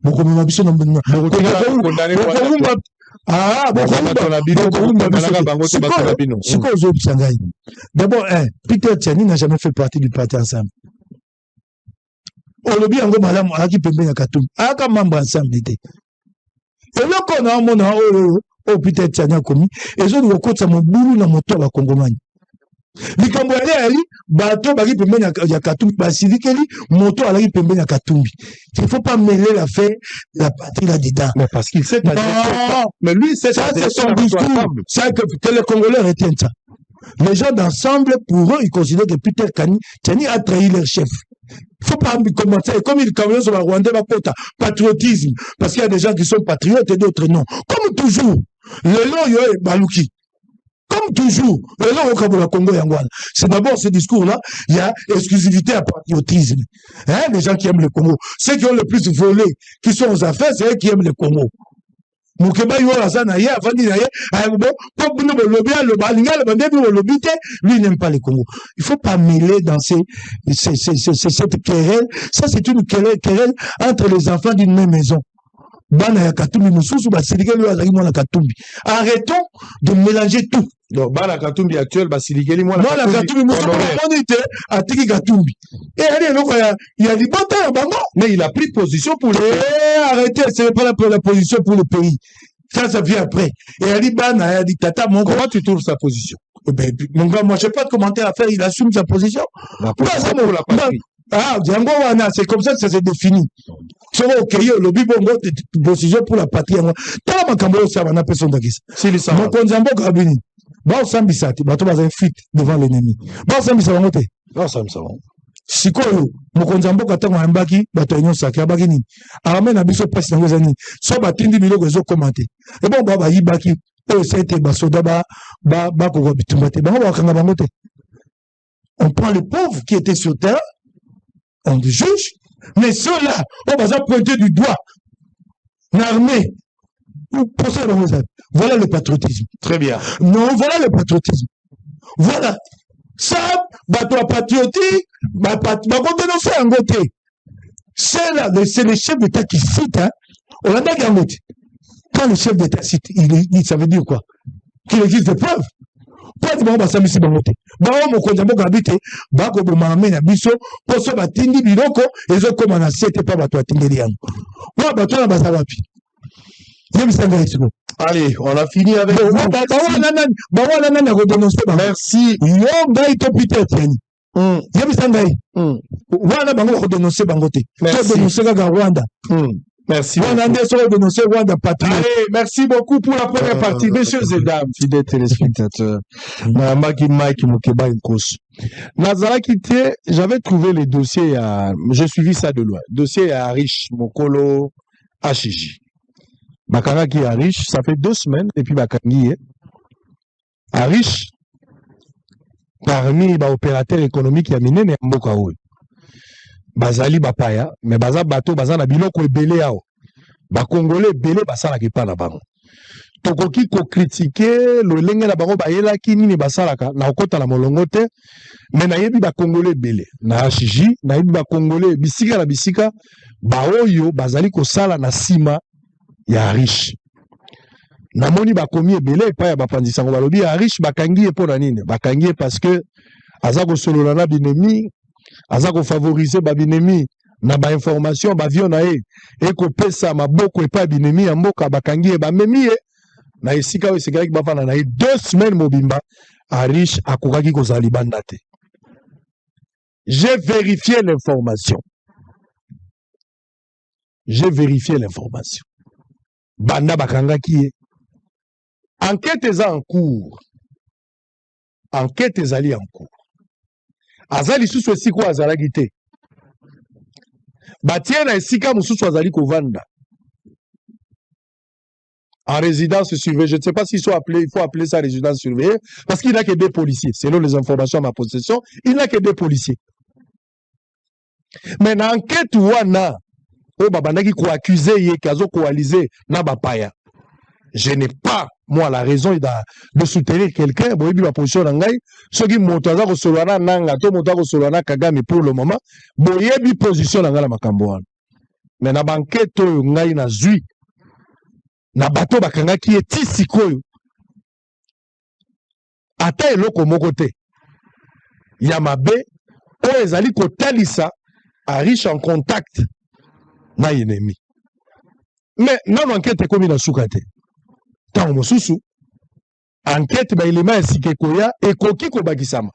boko mabiso na bino d'abord Peter Tchani n'a jamais fait partie du parti ensemble. Olobi yango malamu aki pembeni ya Katumbi aka membre ensemble était eloko na mona o Peter Tchani akomi ezo ni kokotsa mobulu na moto wa Kongomani. Likambo ali bato baki pembeni ya Katumbi basilikeli moto alaki pembeni ya Katumbi. Il faut pas mêler l'affaire la patrie là-dedans. Mais parce qu'il sait mais lui c'est ça c'est son discours. C'est que les Congolais retiennent ça. Les gens d'ensemble pour eux ils considèrent que Peter Tchani a trahi leur chef. Il faut pas commencer, comme ils commencent sur la Rwanda, patriotisme, parce qu'il y a des gens qui sont patriotes et d'autres non. Comme toujours, le long, yo est Balouki. Comme toujours, le long, au Congo Yangwana. C'est d'abord ce discours-là, il y a exclusivité à patriotisme. Hein, les gens qui aiment le Congo. Ceux qui ont le plus volé, qui sont aux affaires, c'est eux qui aiment le Congo. Mukeba yo la sana ya avandi na ye ayabo pour nous le bien le balinga le bandé le lobité lui n'aime pas le Congo. Il faut pas mêler dans cette querelle. Ça c'est une querelle entre les enfants d'une même maison. Bana ya Katumbi mususu basilike lui azali mwana Katumbi. Arrêtons de mélanger tout. Donc Bana Katumbi actuel basilike lui mwana Katumbi mususu monite atiki Katumbi. Et allez il y a des batailles à bango. Mais il a pris position pour le arrêtez, ce n'est pas la position pour le pays. Ça vient après. Et elle dit, Bana, elle dit, Tata, mon comment tu trouves sa position? Ben, mon gars, moi, je n'ai pas de commentaire à faire, il assume sa position. La position pour la patrie. Ah, c'est comme ça que ça s'est défini. C'est ok, le bibongo, position pour la patrie. Tant ma cambo, ça va personne d'acquis. C'est les Mon konzambo kabini. Ba osambisati, ba to baza fit devant l'ennemi. Ba osambisa bangote. Non, ça me semble. Sikoyo mokonzi mboka tango ambaki bato nyonso akabaki nini aramena biso pasi nango ezani so batindi biloko ezokoma te e bon baba yibaki oyo sete basoda ba koko bitumba te bango bakanga bango te. On prend les pauvres qui étaient sur terre, on les juge, mais ceux-là on va pointer du doigt l'armée. Voilà le patriotisme. Très bien. Non, voilà le patriotisme. Voilà. Ça, bateau patriotique, dénoncer un côté. C'est le chef d'État qui cite, hein. On a d'accord. Quand le chef d'État cite, ça veut dire quoi? Qu'il existe des preuves. Pas de bon, ça me dit bangote. Mon konzambo kabite, bako bomame na biso, poso batindi biloko, ezo koma na sete pa bato atindeli yango. Wa bato na basawapi. Allez, on a fini avec merci. Merci. Allez, merci beaucoup pour la première partie, messieurs et dames, fidèles téléspectateurs. J'avais trouvé les dossiers j'ai suivi ça de loin. Dossier à Riche, Mokolo, Hachiji. Bakanga qui est riche, ça fait 2 semaines, et puis Bakangi est riche parmi les opérateurs économiques qui a miné mais Mboka Oui. Bazali Bapaya, mais Baza Bato, Baza Nabiloko et Belé Ao. Bakongolais Belé Basala qui parle à Bango. Tokoki ko critiquer le lenge la Bango Bayela qui ni Basalaka, na okota la molongote, mais na yebi Bakongolais Belé. Na Hachiji, na yebi Bakongolais Bisika la Bisika, Baoyo, Bazali ko sala na Sima. Ya riche. Namoni bakomi ebele pa ya bapandisa ngo balobi ya riche bakangi pour na nini? Bakangi parce que azako solola na binemi, azako favoriser ba binemi na ba information ba vio na e ko pesa maboko e pa binemi ya mboka bakangi ba memi na esika o esika ki bafana na 2 semaines mobimba a riche akokaki kozali banda te. J'ai vérifié l'information. Banda bakanga qui est enquête est en cours. Azali sous ce quoi azala gité. Batie na esika mususu azali kovanda. En résidence surveillée, je ne sais pas s'il faut appeler ça résidence surveillée parce qu'il n'a que 2 policiers. Selon les informations à ma possession, il n'a que 2 policiers. Mais dans l'enquête wana oh babandaki ko accuser ye kazo coaliser na bapaya. Je n'ai pas moi la raison de soutenir quelqu'un boyebi ba position na ngai soki moto aza ko solana nanga to moto ko solana Kagame pour le moment boyebi position na ngala makambo wana. Mais na banquette oyo ngai na zui na bato bakangaki eti sikoyo ata eloko moko te ya mabe oyo ezali kotalisa a riche en contact na ennemi. Mais non enquête comme na sukate. Tant mosusu enquête ba élément esike koya ekoki ko bakisama.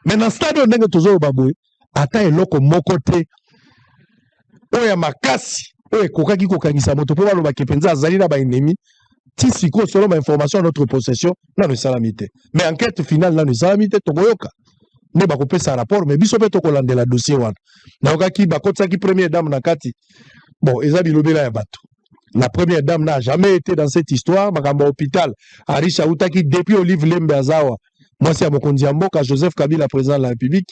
Mais dans stade ndenge tozo baboy ata eloko moko te oya makasi oyo kokaki ko kangisa moto po baloba kepenza azali na ba ennemi ti siko selon ma information à notre possession na le salamité. Mais enquête finale na le salamité tokoyoka. ne bakopesa rapport mais biso pe tokolandela dossier wana naokaki bakotisaki première dame na kati bon eza bilobela ya bato. La première dame n'a jamais été dans cette histoire. Makamba hôpital, Arisha Outaki, depuis Olive Lembe Azawa, moi c'est à Mokondi Mboka, Joseph Kabila, président de la République.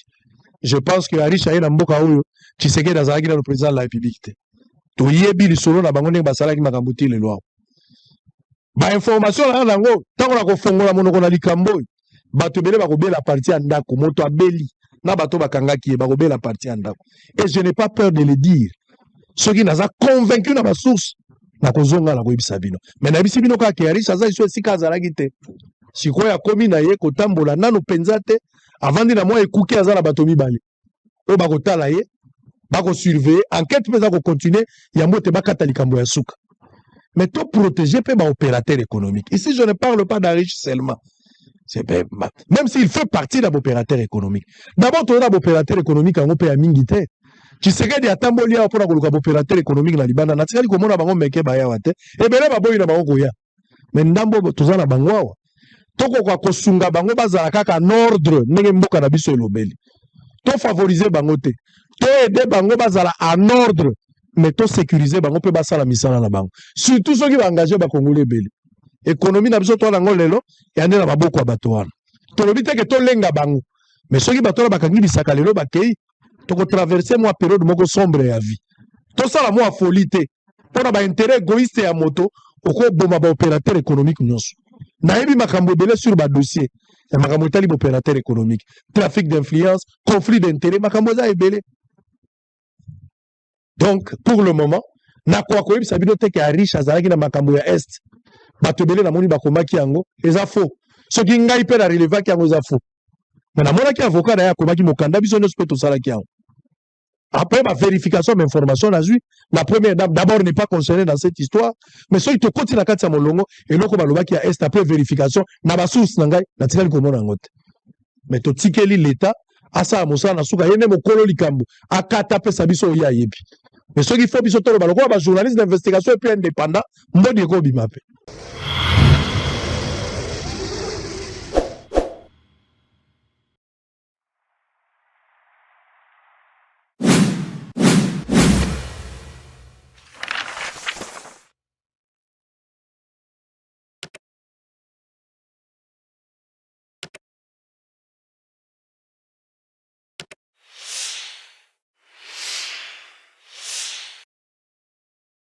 Je pense que Arisha est Mboka Oyo, qui s'est dans le président de la République. To yebi li solo na bangone basala ki makambuti le loi. Ba information na nango, tango na ko fongola monoko na likambo. Bato bele ba ko bela parti andako, moto abeli. Na bato bakanga ki ba ko bela parti andako. Et je n'ai pas peur de le dire. Ceux qui n'ont convaincu dans ma source. Na kozonga la koyebisa bino mais na bisi bino kaka Arisha aza iso esika azalaki te sikoyo akomi na ye kotambola nano penza te avandi na mwa ekuki aza na bato mibale oyo bakotala ye bakosurveiller enquête mpe eza kocontinue yango te bakata likambo ya suka mais to protéger mpe baopérateur économique. Ici je ne parle pas d'Arish seulement, même s'il fait partie d'un opérateur économique. D'abord tu as un opérateur économique en opé ya mingi te Tshisekedi atamboli awa pona koluka opérateur économique na libanda na tikali komona bango meke bayawa te ebele baboyi na bango koya mais ndambo toza na bango awa tokoka kosunga bango bazala kaka en ordre ndenge mboka na biso elobeli to favoriser bango te to aider bango bazala en ordre mais to sécuriser bango pe basala misala na bango surtout soki ba engager ba Congolais ebele économie na biso to na ngo lelo yande na maboko ya bato wana tolobi te ke to lenga bango mais soki bato na bakangi bisaka lelo bakei toko traverser moi période moko sombre ya vie to sala moi folie te pona ba intérêt égoïste ya moto oko boma ba opérateur économique nyonso na yebi makambo ebele sur ba dossier ya makambo tali ba opérateur économique trafic d'influence conflit d'intérêt makambo za ebele. Donc pour le moment na kwa koyebisa bino te ke Arisha azalaki na makambo ya est bato ebele na moni bakomaki yango eza faux soki ngai pe na relevaki yango eza faux mais na monaki avocat na ye akomaki mokanda biso nyonso mpe tosalaki yango. Après ma vérification d'information la première dame d'abord n'est pas concernée dans cette histoire mais ceux qui te continuent à katia molongo et loko balobaki ya est après vérification na ba source na ngai na tikali komona ngote mais to tikeli l'état asa mosala na suka yene mokolo likambo akata pesa biso ya yebi mais ceux qui font biso tolo baloko ba journaliste d'investigation et puis indépendant mbodi ko bimape.